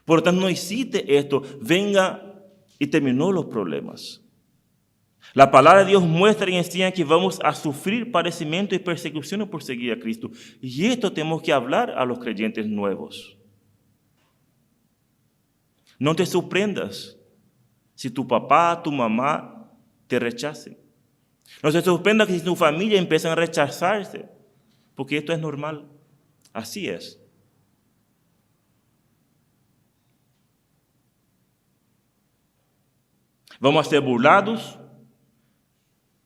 Por lo tanto, no existe esto, venga y terminó los problemas. La palabra de Dios muestra y enseña que vamos a sufrir padecimiento y persecuciones por seguir a Cristo. Y esto tenemos que hablar a los creyentes nuevos. No te sorprendas si tu papá, tu mamá te rechacen. No se sorprenda que si tu familia empieza a rechazarse, porque esto es normal. Así es. Vamos a ser burlados.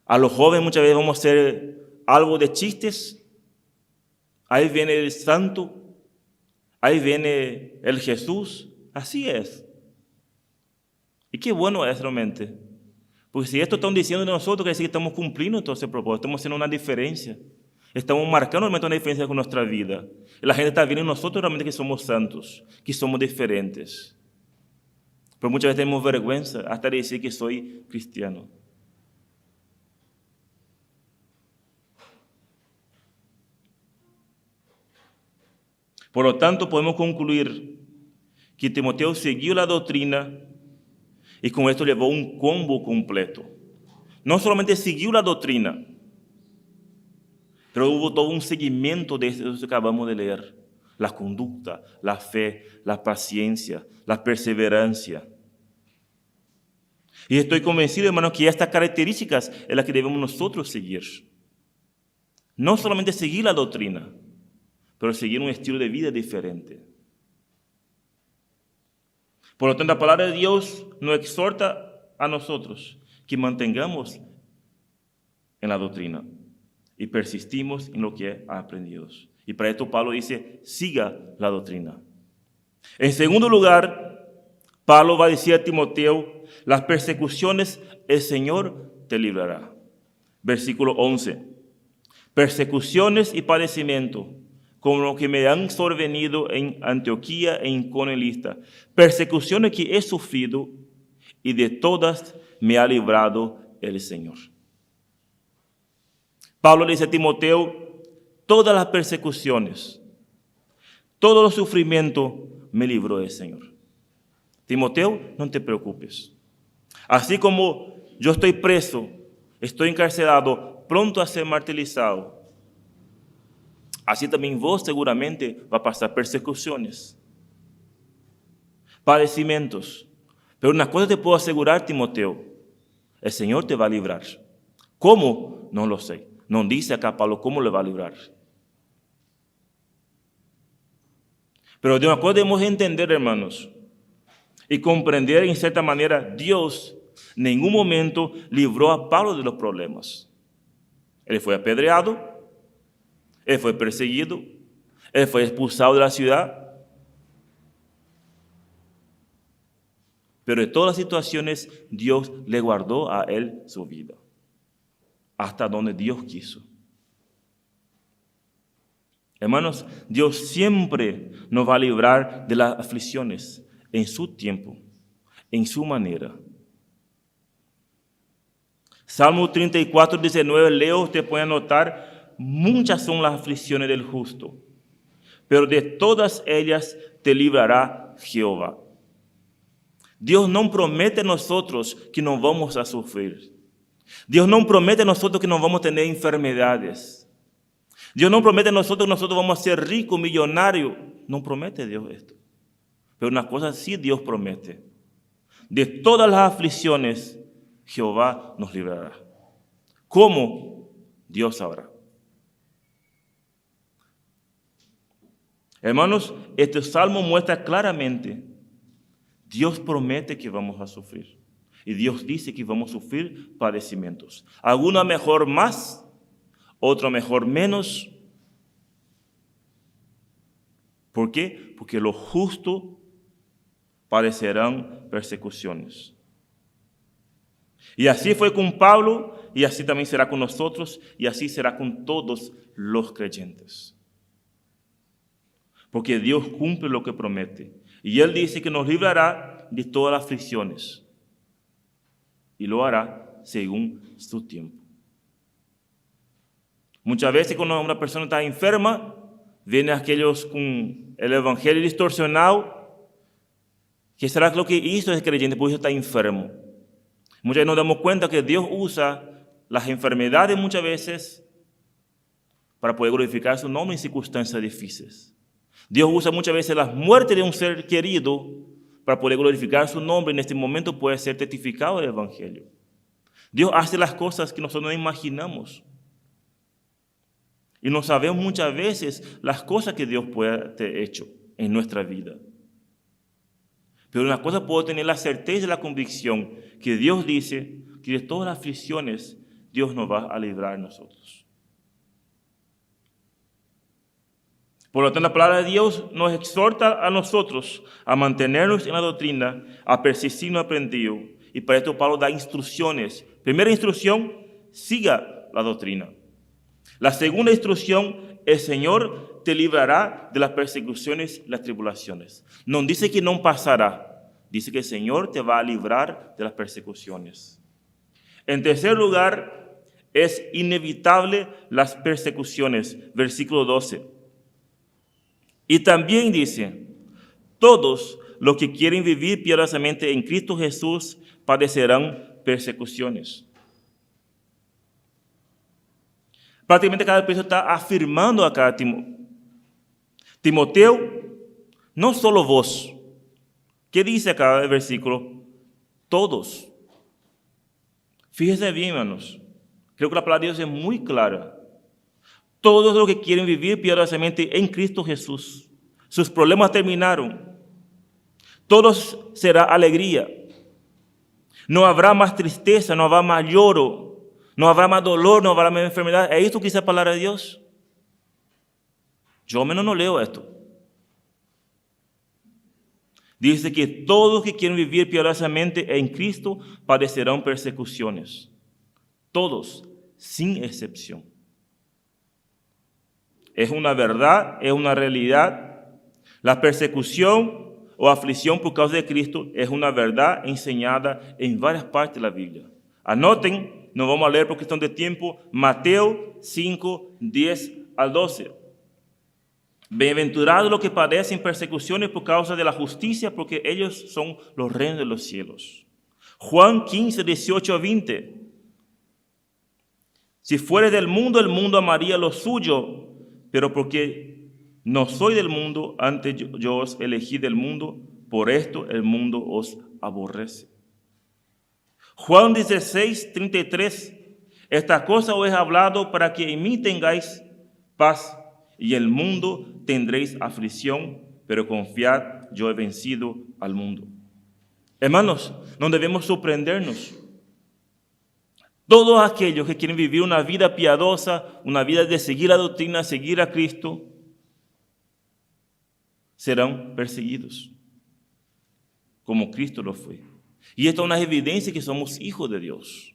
A los jóvenes muchas veces vamos a hacer algo de chistes. Ahí viene el santo. Ahí viene el Jesús. Así es. Y qué bueno es realmente. Porque si esto están diciendo de nosotros, quiere decir que estamos cumpliendo entonces el propósito, estamos haciendo una diferencia. Estamos marcando realmente una diferencia con nuestra vida. Y la gente está viendo en nosotros realmente que somos santos, que somos diferentes. Pero muchas veces tenemos vergüenza hasta de decir que soy cristiano. Por lo tanto, podemos concluir que Timoteo siguió la doctrina y con esto llevó un combo completo. No solamente siguió la doctrina, pero hubo todo un seguimiento de eso que acabamos de leer. La conducta, la fe, la paciencia, la perseverancia. Y estoy convencido, hermanos, que estas características es las que debemos nosotros seguir. No solamente seguir la doctrina, pero seguir un estilo de vida diferente. Por lo tanto, la palabra de Dios nos exhorta a nosotros que mantengamos en la doctrina y persistimos en lo que ha aprendido. Y para esto Pablo dice, siga la doctrina. En segundo lugar, Pablo va a decir a Timoteo, las persecuciones el Señor te librará. Versículo 11. Persecuciones y padecimiento, como lo que me han sobrevenido en Antioquía e Iconio y Listra. Persecuciones que he sufrido y de todas me ha librado el Señor. Pablo le dice a Timoteo, todas las persecuciones, todo los sufrimientos me libró el Señor. Timoteo, no te preocupes. Así como yo estoy preso, estoy encarcelado, pronto a ser martirizado, así también vos seguramente va a pasar persecuciones, padecimientos. Pero una cosa te puedo asegurar, Timoteo, el Señor te va a librar. ¿Cómo? No lo sé. No dice acá Pablo cómo le va a librar. Pero de una cosa debemos entender, hermanos, y comprender en cierta manera, Dios en ningún momento libró a Pablo de los problemas. Él fue apedreado, él fue perseguido, él fue expulsado de la ciudad. Pero en todas las situaciones, Dios le guardó a él su vida, hasta donde Dios quiso. Hermanos, Dios siempre nos va a librar de las aflicciones en su tiempo, en su manera. Salmo 34, 19, leo, usted puede notar, muchas son las aflicciones del justo, pero de todas ellas te librará Jehová. Dios no promete a nosotros que no vamos a sufrir. Dios no promete a nosotros que no vamos a tener enfermedades. Dios no promete a nosotros que nosotros vamos a ser ricos, millonarios. No promete Dios esto. Pero una cosa sí Dios promete. De todas las aflicciones, Jehová nos librará. ¿Cómo? Dios sabrá. Hermanos, este salmo muestra claramente, Dios promete que vamos a sufrir. Y Dios dice que vamos a sufrir padecimientos. Algunos mejor más, otro mejor menos. ¿Por qué? Porque los justos padecerán persecuciones. Y así fue con Pablo, y así también será con nosotros, y así será con todos los creyentes. Porque Dios cumple lo que promete. Y Él dice que nos librará de todas las aflicciones. Y lo hará según su tiempo. Muchas veces cuando una persona está enferma, vienen aquellos con el evangelio distorsionado. ¿Qué será lo que hizo ese creyente? Por eso está enfermo. Muchas veces nos damos cuenta que Dios usa las enfermedades muchas veces para poder glorificar su nombre en circunstancias difíciles. Dios usa muchas veces la muerte de un ser querido para poder glorificar su nombre. En este momento puede ser testificado el evangelio. Dios hace las cosas que nosotros no imaginamos. Y no sabemos muchas veces las cosas que Dios puede haber hecho en nuestra vida. Pero una cosa puedo tener la certeza y la convicción que Dios dice que de todas las aflicciones Dios nos va a librar a nosotros. Por lo tanto, la palabra de Dios nos exhorta a nosotros a mantenernos en la doctrina, a persistir en lo aprendido. Y para esto Pablo da instrucciones. Primera instrucción, siga la doctrina. La segunda instrucción, el Señor te librará de las persecuciones y las tribulaciones. No dice que no pasará, dice que el Señor te va a librar de las persecuciones. En tercer lugar, es inevitable las persecuciones. Versículo 12. Y también dice, todos los que quieren vivir piadosamente en Cristo Jesús padecerán persecuciones. Prácticamente cada persona está afirmando acá a Timoteo, no solo vos. ¿Qué dice acá el versículo? Todos. Fíjense bien, hermanos. Creo que la palabra de Dios es muy clara. Todos los que quieren vivir piadosamente en Cristo Jesús, sus problemas terminaron. Todos será alegría. No habrá más tristeza, no habrá más lloro, no habrá más dolor, no habrá más enfermedad. ¿Es esto que dice la palabra de Dios? Yo menos no leo esto. Dice que todos los que quieren vivir piadosamente en Cristo padecerán persecuciones. Todos, sin excepción. Es una verdad, es una realidad. La persecución o aflicción por causa de Cristo es una verdad enseñada en varias partes de la Biblia. Anoten, no vamos a leer por cuestión de tiempo, Mateo 5, 10 al 12. Bienaventurados los que padecen persecuciones por causa de la justicia, porque ellos son los reinos de los cielos. Juan 15, 18 a 20. Si fuere del mundo, el mundo amaría lo suyo, pero porque no soy del mundo, antes yo os elegí del mundo, por esto el mundo os aborrece. Juan 16, 33. Esta cosa os he hablado para que en mí tengáis paz, y en el mundo tendréis aflicción, pero confiad, yo he vencido al mundo. Hermanos, no debemos sorprendernos. Todos aquellos que quieren vivir una vida piadosa, una vida de seguir la doctrina, seguir a Cristo, serán perseguidos, como Cristo lo fue. Y esto es una evidencia que somos hijos de Dios.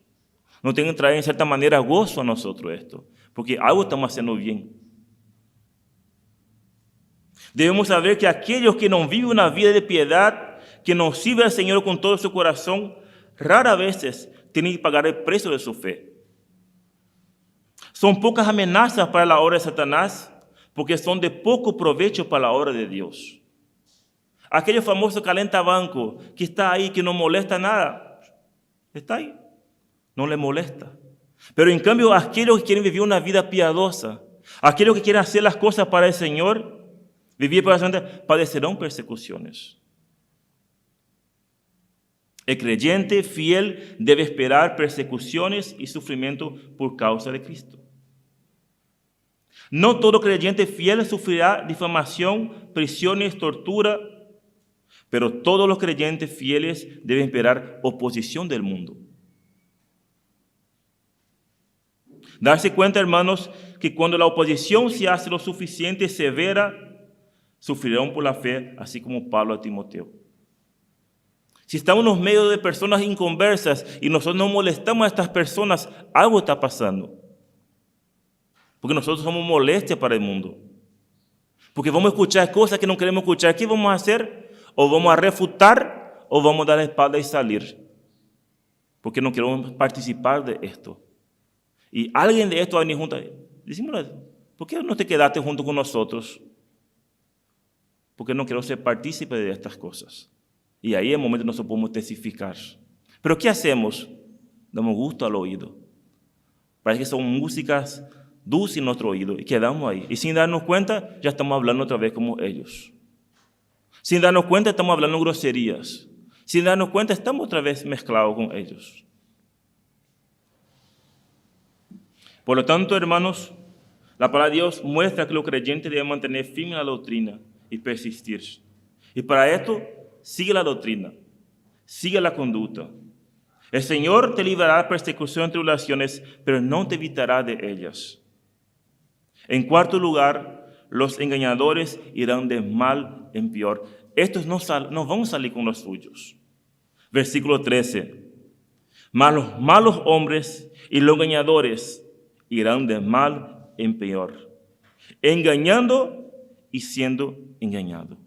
No tiene que traer en cierta manera gozo a nosotros esto, porque algo estamos haciendo bien. Debemos saber que aquellos que no viven una vida de piedad, que no sirven al Señor con todo su corazón, raras veces tienen que pagar el precio de su fe. Son pocas amenazas para la obra de Satanás, porque son de poco provecho para la obra de Dios. Aquellos famosos calentabancos que está ahí, que no molesta nada, está ahí, no le molesta. Pero en cambio, aquellos que quieren vivir una vida piadosa, aquellos que quieren hacer las cosas para el Señor, vivir para el Señor, padecerán persecuciones. El creyente fiel debe esperar persecuciones y sufrimiento por causa de Cristo. No todo creyente fiel sufrirá difamación, prisiones, tortura, pero todos los creyentes fieles deben esperar oposición del mundo. Darse cuenta, hermanos, que cuando la oposición se hace lo suficiente severa, sufrirán por la fe, así como Pablo a Timoteo. Si estamos en los medios de personas inconversas y nosotros no molestamos a estas personas, algo está pasando. Porque nosotros somos molestia para el mundo. Porque vamos a escuchar cosas que no queremos escuchar. ¿Qué vamos a hacer? O vamos a refutar o vamos a dar la espalda y salir. Porque no queremos participar de esto. Y alguien de esto va a venir junto. Decimos, ¿por qué no te quedaste junto con nosotros? Porque no quiero ser partícipe de estas cosas. Y ahí en el momento nosotros podemos testificar. Pero ¿qué hacemos? Damos gusto al oído. Parece que son músicas dulces en nuestro oído y quedamos ahí. Y sin darnos cuenta, ya estamos hablando otra vez como ellos. Sin darnos cuenta, estamos hablando groserías. Sin darnos cuenta, estamos otra vez mezclados con ellos. Por lo tanto, hermanos, la palabra de Dios muestra que los creyentes deben mantener firme la doctrina y persistir. Y para esto, sigue la doctrina, sigue la conducta. El Señor te librará de persecución y tribulaciones, pero no te evitará de ellas. En cuarto lugar, los engañadores irán de mal en peor. Estos no van a salir con los suyos. Versículo 13. Mas los malos hombres y los engañadores irán de mal en peor, engañando y siendo engañados.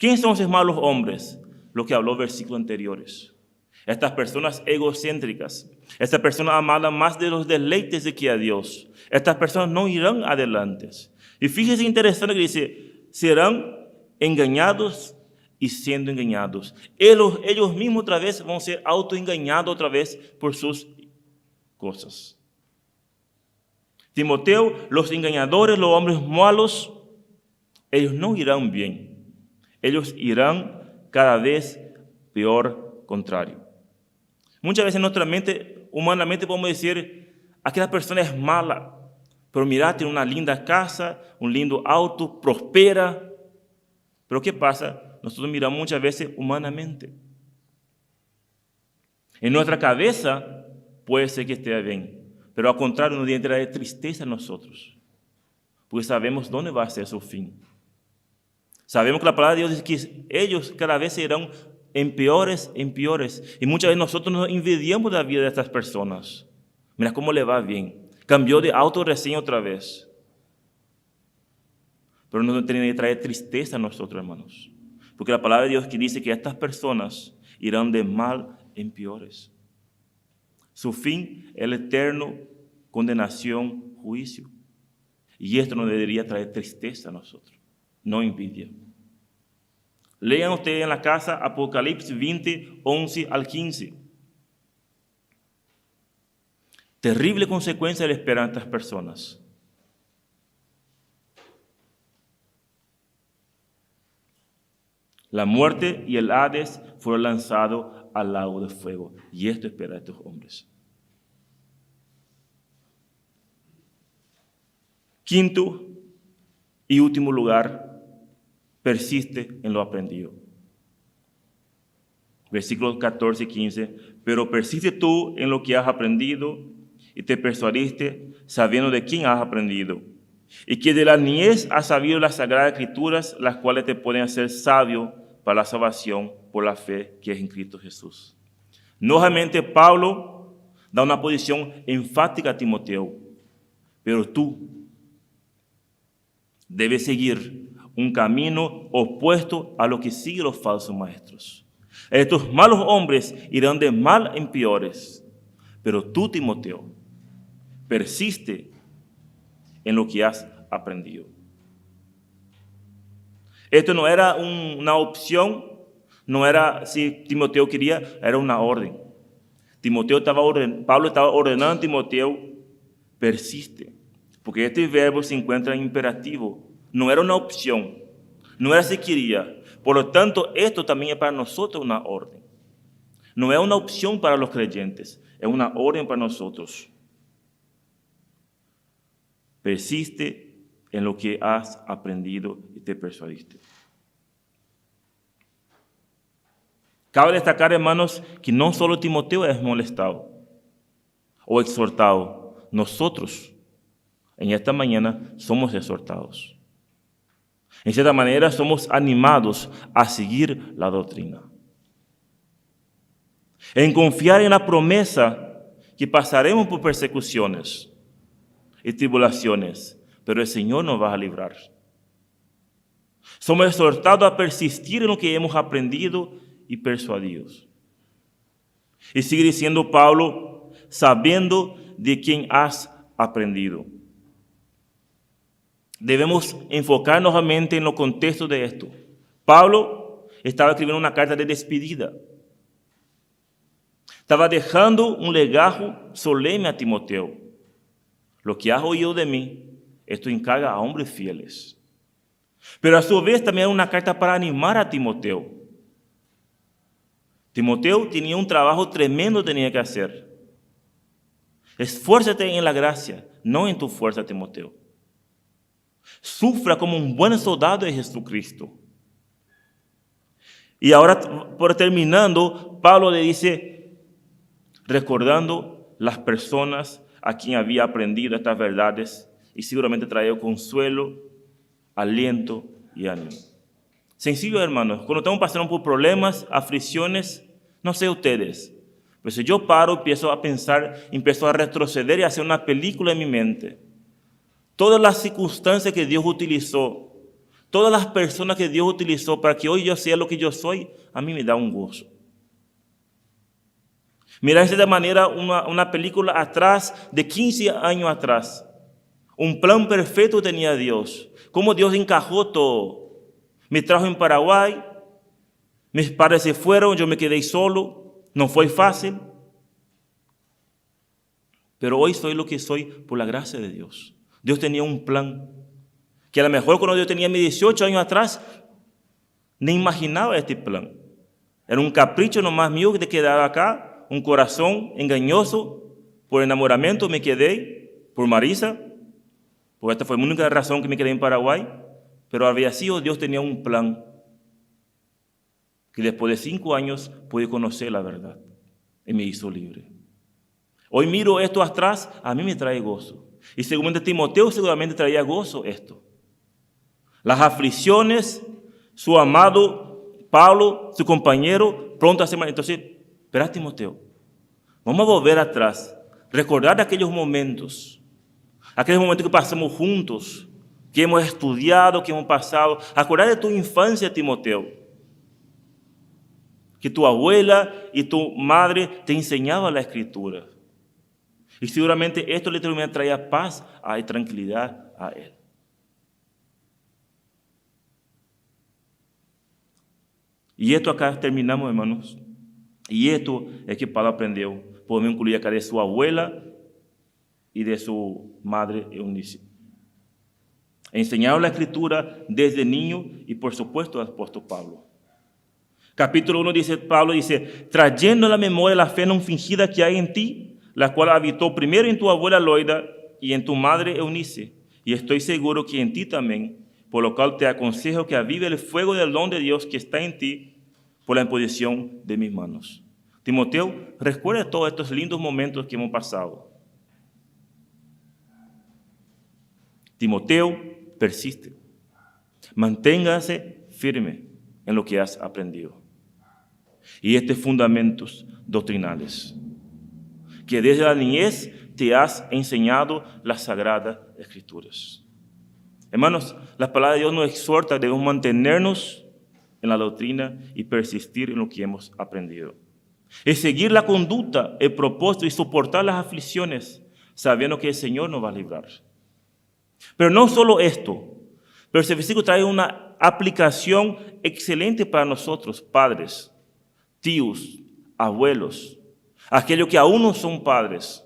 ¿Quiénes son esos malos hombres? Lo que habló versículos anteriores. Estas personas egocéntricas, estas personas amadas más de los deleites de que a Dios. Estas personas no irán adelante. Y fíjese interesante que dice, serán engañados y siendo engañados. Ellos mismos otra vez van a ser autoengañados otra vez por sus cosas. Timoteo, los engañadores, los hombres malos, ellos no irán bien. Ellos irán cada vez peor, contrario. Muchas veces en nuestra mente, humanamente, podemos decir, aquella persona es mala, pero mira, tiene una linda casa, un lindo auto, prospera. Pero ¿qué pasa? Nosotros miramos muchas veces humanamente. En nuestra cabeza puede ser que esté bien, pero al contrario nos debe traer tristeza a nosotros, porque sabemos dónde va a ser su fin. Sabemos que la palabra de Dios dice que ellos cada vez serán en peores. Y muchas veces nosotros nos envidiamos de la vida de estas personas. Mira cómo le va bien. Cambió de auto recién otra vez. Pero no tiene que traer tristeza a nosotros, hermanos. Porque la palabra de Dios que dice que estas personas irán de mal en peores. Su fin es el eterno condenación, juicio. Y esto nos debería traer tristeza a nosotros, no envidia. Lean ustedes en la casa Apocalipsis 20, 11 al 15. Terrible consecuencia le esperan a estas personas. La muerte y el Hades fueron lanzados al lago de fuego. Y esto espera a estos hombres. Quinto y último lugar, persiste en lo aprendido. Versículos 14 y 15. Pero persiste tú en lo que has aprendido y te persuadiste sabiendo de quién has aprendido. Y que de la niñez has sabido las sagradas escrituras, las cuales te pueden hacer sabio para la salvación por la fe que es en Cristo Jesús. Nuevamente Pablo da una posición enfática a Timoteo. Pero tú debes seguir un camino opuesto a lo que siguen los falsos maestros. Estos malos hombres irán de mal en peores, pero tú, Timoteo, persiste en lo que has aprendido. Esto no era una opción, no era si Timoteo quería, era una orden. Pablo estaba ordenando a Timoteo, persiste, porque este verbo se encuentra en imperativo, no era una opción, no era si quería. Por lo tanto, esto también es para nosotros una orden. No es una opción para los creyentes, es una orden para nosotros. Persiste en lo que has aprendido y te persuadiste. Cabe destacar, hermanos, que no solo Timoteo es molestado o exhortado. Nosotros, en esta mañana, somos exhortados. En cierta manera, somos animados a seguir la doctrina. En confiar en la promesa que pasaremos por persecuciones y tribulaciones, pero el Señor nos va a librar. Somos exhortados a persistir en lo que hemos aprendido y persuadidos. Y sigue diciendo Pablo, sabiendo de quién has aprendido. Debemos enfocar nuevamente en los contextos de esto. Pablo estaba escribiendo una carta de despedida. Estaba dejando un legajo solemne a Timoteo. Lo que has oído de mí, esto encarga a hombres fieles. Pero a su vez también era una carta para animar a Timoteo. Timoteo tenía un trabajo tremendo que tenía que hacer. Esfuérzate en la gracia, no en tu fuerza, Timoteo. Sufra como un buen soldado de Jesucristo. Y ahora, por terminando, Pablo le dice, recordando las personas a quien había aprendido estas verdades y seguramente traído consuelo, aliento y ánimo. Sencillo, hermanos, cuando estamos pasando por problemas, aflicciones, no sé ustedes, pero si yo paro, empiezo a pensar, empiezo a retroceder y a hacer una película en mi mente. Todas las circunstancias que Dios utilizó, todas las personas que Dios utilizó para que hoy yo sea lo que yo soy, a mí me da un gozo. Mirar de cierta manera una película atrás, de 15 años atrás. Un plan perfecto tenía Dios. Cómo Dios encajó todo. Me trajo en Paraguay, mis padres se fueron, yo me quedé solo, no fue fácil. Pero hoy soy lo que soy por la gracia de Dios. Dios tenía un plan, que a lo mejor cuando yo tenía mis 18 años atrás, ni imaginaba este plan. Era un capricho nomás mío de quedar acá, un corazón engañoso, por enamoramiento me quedé, por Marisa, porque esta fue la única razón que me quedé en Paraguay, pero había sido, Dios tenía un plan, que después de 5 años pude conocer la verdad, y me hizo libre. Hoy miro esto atrás, a mí me trae gozo. Y seguramente Timoteo seguramente traía gozo esto. Las aflicciones, su amado Pablo, su compañero, pronto a ser. Entonces, espera Timoteo, vamos a volver atrás, recordar aquellos momentos que pasamos juntos, que hemos estudiado, que hemos pasado. Acordar de tu infancia, Timoteo, que tu abuela y tu madre te enseñaban la Escritura. Y seguramente esto le traía paz y tranquilidad a él. Y esto acá terminamos, hermanos. Y esto es que Pablo aprendió. Podemos incluir acá de su abuela y de su madre Eunice. Enseñaron la Escritura desde niño y por supuesto al apóstol Pablo. Capítulo 1 dice, Pablo dice, trayendo a la memoria la fe no fingida que hay en ti, la cual habitó primero en tu abuela Loida y en tu madre Eunice, y estoy seguro que en ti también, por lo cual te aconsejo que avive el fuego del don de Dios que está en ti, por la imposición de mis manos. Timoteo, recuerda todos estos lindos momentos que hemos pasado. Timoteo, persiste. Manténgase firme en lo que has aprendido. Y estos fundamentos doctrinales, que desde la niñez te has enseñado las Sagradas Escrituras. Hermanos, la palabra de Dios nos exhorta, debemos mantenernos en la doctrina y persistir en lo que hemos aprendido. Es seguir la conducta, el propósito y soportar las aflicciones, sabiendo que el Señor nos va a librar. Pero no solo esto, pero este versículo trae una aplicación excelente para nosotros, padres, tíos, abuelos, aquellos que aún no son padres.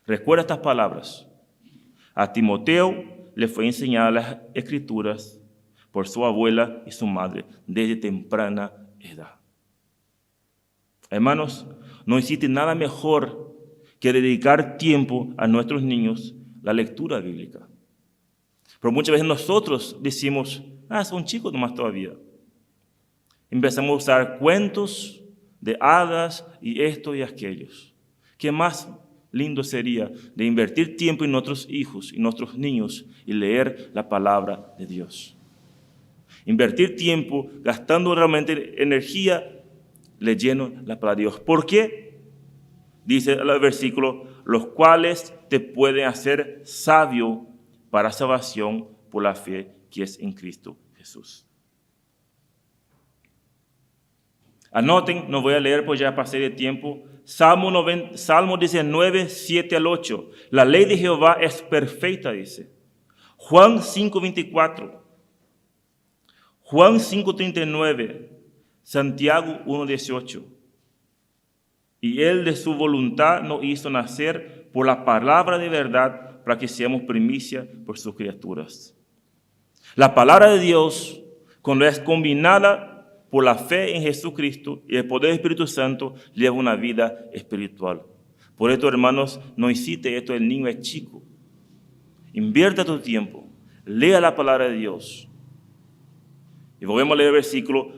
Recuerda estas palabras. A Timoteo le fue enseñada las Escrituras por su abuela y su madre desde temprana edad. Hermanos, no existe nada mejor que dedicar tiempo a nuestros niños la lectura bíblica. Pero muchas veces nosotros decimos, son chicos nomás todavía. Empezamos a usar cuentos de hadas y esto y aquellos. ¿Qué más lindo sería de invertir tiempo en nuestros hijos y nuestros niños y leer la palabra de Dios? Invertir tiempo gastando realmente energía leyendo la palabra de Dios. ¿Por qué? Dice el versículo, los cuales te pueden hacer sabio para salvación por la fe que es en Cristo Jesús. Anoten, no voy a leer pues ya pasé de tiempo. Salmo 19, 7 al 8. La ley de Jehová es perfecta, dice. Juan 5, 24. Juan 5, 39. Santiago 1, 18. Y él de su voluntad nos hizo nacer por la palabra de verdad para que seamos primicia por sus criaturas. La palabra de Dios, cuando es combinada por la fe en Jesucristo y el poder del Espíritu Santo, lleva una vida espiritual. Por esto, hermanos, no hiciste esto, el niño es chico. Invierta tu tiempo, lea la palabra de Dios. Y volvemos a leer el versículo,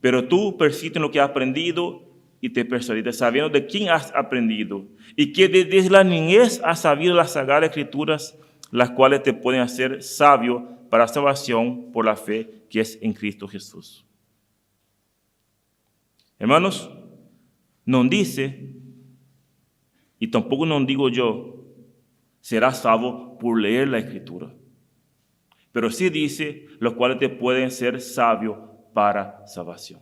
pero tú persiste en lo que has aprendido y te persuades, sabiendo de quién has aprendido y que desde la niñez has sabido las Sagradas Escrituras, las cuales te pueden hacer sabio para salvación por la fe que es en Cristo Jesús. Hermanos, no dice, y tampoco no digo yo, serás salvo por leer la Escritura. Pero sí dice, los cuales te pueden ser sabios para salvación.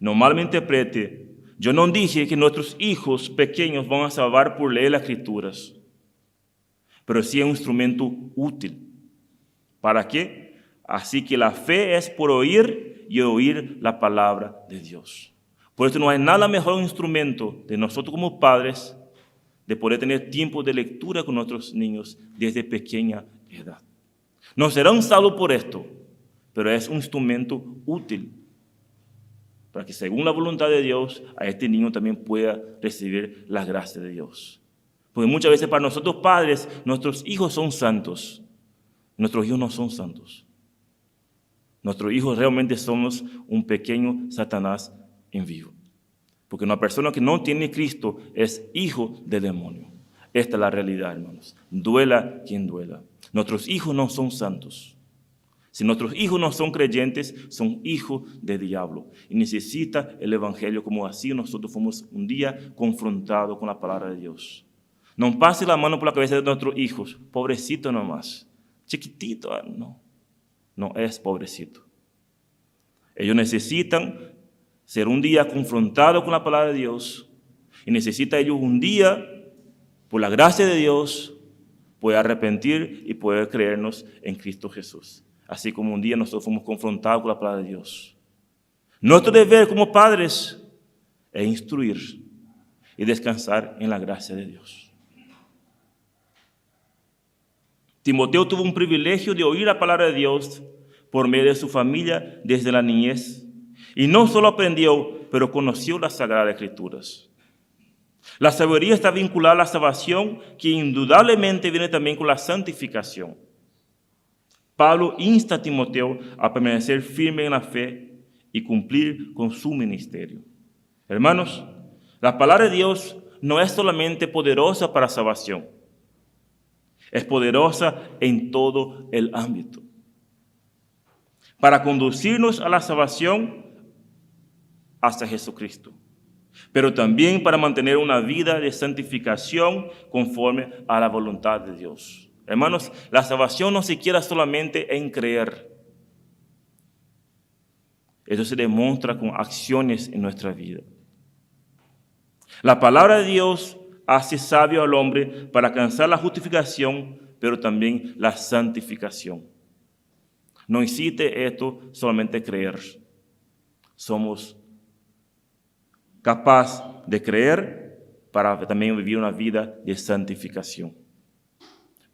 No malinterprete, yo no dije que nuestros hijos pequeños van a salvar por leer las Escrituras, pero sí es un instrumento útil. ¿Para qué? Así que la fe es por oír y oír la palabra de Dios. Por eso no hay nada mejor instrumento de nosotros como padres de poder tener tiempo de lectura con nuestros niños desde pequeña edad. No serán salvos por esto, pero es un instrumento útil para que según la voluntad de Dios, a este niño también pueda recibir la gracia de Dios. Porque muchas veces para nosotros padres, nuestros hijos son santos. Nuestros hijos no son santos. Nuestros hijos realmente somos un pequeño Satanás en vivo. Porque una persona que no tiene Cristo es hijo del demonio. Esta es la realidad, hermanos. Duela quien duela. Nuestros hijos no son santos. Si nuestros hijos no son creyentes, son hijos del diablo. Y necesita el evangelio como así nosotros fuimos un día confrontados con la palabra de Dios. No pase la mano por la cabeza de nuestros hijos. Pobrecito nomás. Chiquitito, no. No es pobrecito. Ellos necesitan ser un día confrontados con la palabra de Dios. Y necesitan ellos un día, por la gracia de Dios, poder arrepentir y poder creernos en Cristo Jesús. Así como un día nosotros fuimos confrontados con la palabra de Dios. Nuestro deber como padres es instruir y descansar en la gracia de Dios. Timoteo tuvo un privilegio de oír la palabra de Dios por medio de su familia desde la niñez. Y no solo aprendió, pero conoció las Sagradas Escrituras. La sabiduría está vinculada a la salvación, que indudablemente viene también con la santificación. Pablo insta a Timoteo a permanecer firme en la fe y cumplir con su ministerio. Hermanos, la palabra de Dios no es solamente poderosa para salvación, es poderosa en todo el ámbito. Para conducirnos a la salvación hasta Jesucristo, pero también para mantener una vida de santificación conforme a la voluntad de Dios. Hermanos, la salvación no se queda solamente en creer. Eso se demuestra con acciones en nuestra vida. La palabra de Dios hace sabio al hombre para alcanzar la justificación, pero también la santificación. No existe esto solamente creer. Somos capaces de creer para también vivir una vida de santificación.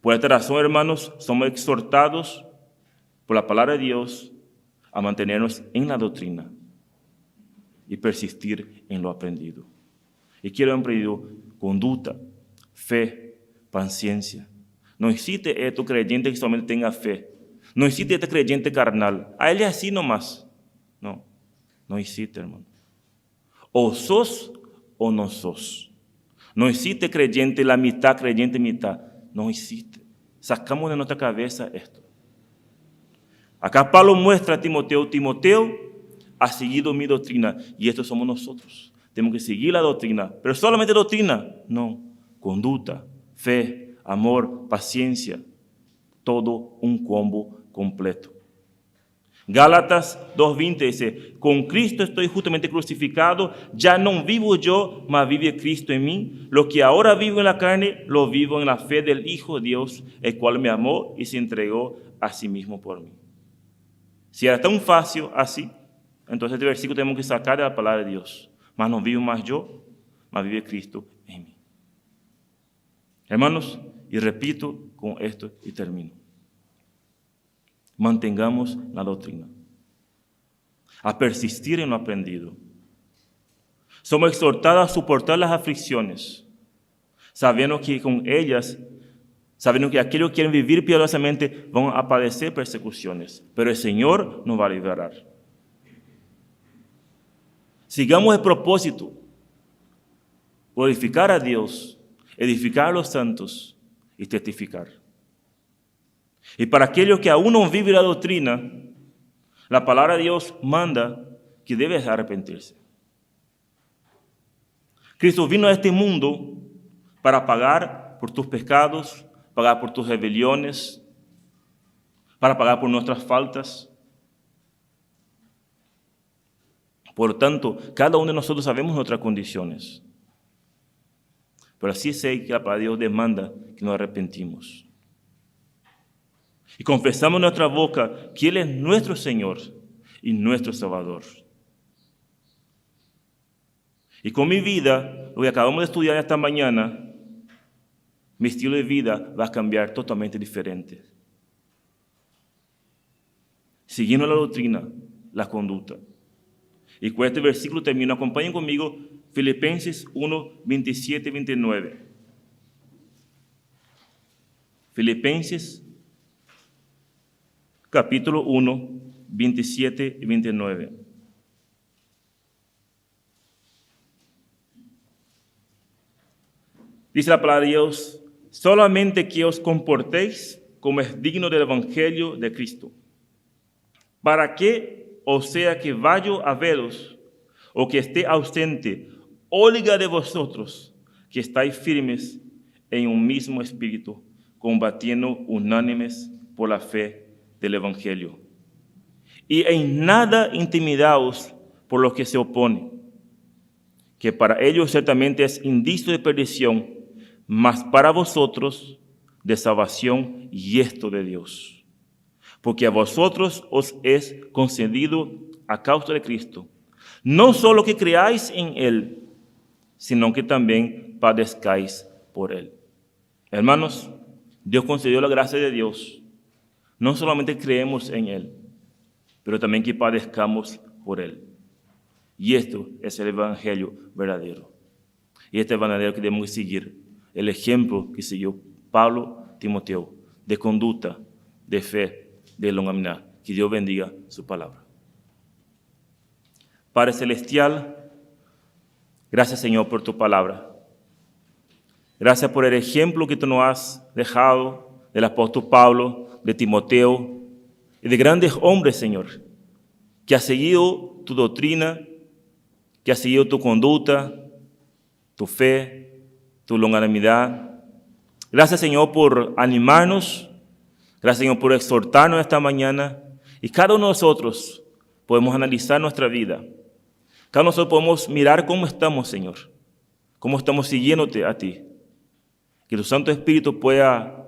Por esta razón, hermanos, somos exhortados por la palabra de Dios a mantenernos en la doctrina y persistir en lo aprendido. Y quiero aprendido conducta, fe, paciencia. No existe este creyente que solamente tenga fe. No existe este creyente carnal. A él es así nomás. No, no existe, hermano. O sos o no sos. No existe creyente la mitad, creyente mitad. No existe. Sacamos de nuestra cabeza esto. Acá Pablo muestra a Timoteo, Timoteo ha seguido mi doctrina y estos somos nosotros. Tenemos que seguir la doctrina, pero solamente doctrina, no. Conducta, fe, amor, paciencia, todo un combo completo. Gálatas 2:20 dice, con Cristo estoy justamente crucificado, ya no vivo yo, mas vive Cristo en mí. Lo que ahora vivo en la carne, lo vivo en la fe del Hijo de Dios, el cual me amó y se entregó a sí mismo por mí. Si era tan fácil así, entonces este versículo tenemos que sacar de la palabra de Dios. Mas no vivo más yo, mas vive Cristo en mí. Hermanos, y repito con esto y termino. Mantengamos la doctrina, a persistir en lo aprendido. Somos exhortados a soportar las aflicciones, sabiendo que con ellas, sabiendo que aquellos que quieren vivir piadosamente van a padecer persecuciones, pero el Señor nos va a liberar. Sigamos el propósito, glorificar a Dios, edificar a los santos y testificar. Y para aquellos que aún no viven la doctrina, la palabra de Dios manda que debes arrepentirse. Cristo vino a este mundo para pagar por tus pecados, pagar por tus rebeliones, para pagar por nuestras faltas. Por lo tanto, cada uno de nosotros sabemos nuestras condiciones. Pero así sé que la palabra de Dios demanda que nos arrepentimos. Y confesamos en nuestra boca que Él es nuestro Señor y nuestro Salvador. Y con mi vida, lo que acabamos de estudiar esta mañana, mi estilo de vida va a cambiar totalmente diferente. Siguiendo la doctrina, la conducta. Y con este versículo termino. Acompañen conmigo Filipenses 1, 27 y 29. Filipenses capítulo 1, 27 y 29. Dice la palabra de Dios, solamente que os comportéis como es digno del Evangelio de Cristo, para que, o sea que vaya a veros, o que esté ausente, oiga de vosotros, que estáis firmes en un mismo espíritu, combatiendo unánimes por la fe del Evangelio. Y en nada intimidaos por los que se oponen, que para ellos ciertamente es indicio de perdición, mas para vosotros de salvación y esto de Dios. Porque a vosotros os es concedido a causa de Cristo, no solo que creáis en Él, sino que también padezcáis por Él. Hermanos, Dios concedió la gracia de Dios. No solamente creemos en Él, pero también que padezcamos por Él. Y esto es el Evangelio verdadero. Y este Evangelio que debemos seguir, el ejemplo que siguió Pablo, Timoteo, de conducta, de fe, de longanimidad. Que Dios bendiga su palabra. Padre Celestial, gracias Señor por tu palabra. Gracias por el ejemplo que tú nos has dejado del apóstol Pablo, de Timoteo y de grandes hombres, Señor, que ha seguido tu doctrina, que ha seguido tu conducta, tu fe, tu longanimidad. Gracias, Señor, por animarnos. Gracias, Señor, por exhortarnos esta mañana. Y cada uno de nosotros podemos analizar nuestra vida. Cada uno de nosotros podemos mirar cómo estamos, Señor. Cómo estamos siguiéndote a ti. Que tu Santo Espíritu pueda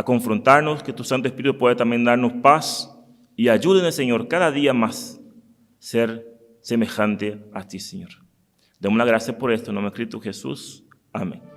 confrontarnos, que tu Santo Espíritu pueda también darnos paz y ayúdenos, Señor, cada día más ser semejante a ti, Señor. Demos las gracias por esto, en nombre de Cristo Jesús. Amén.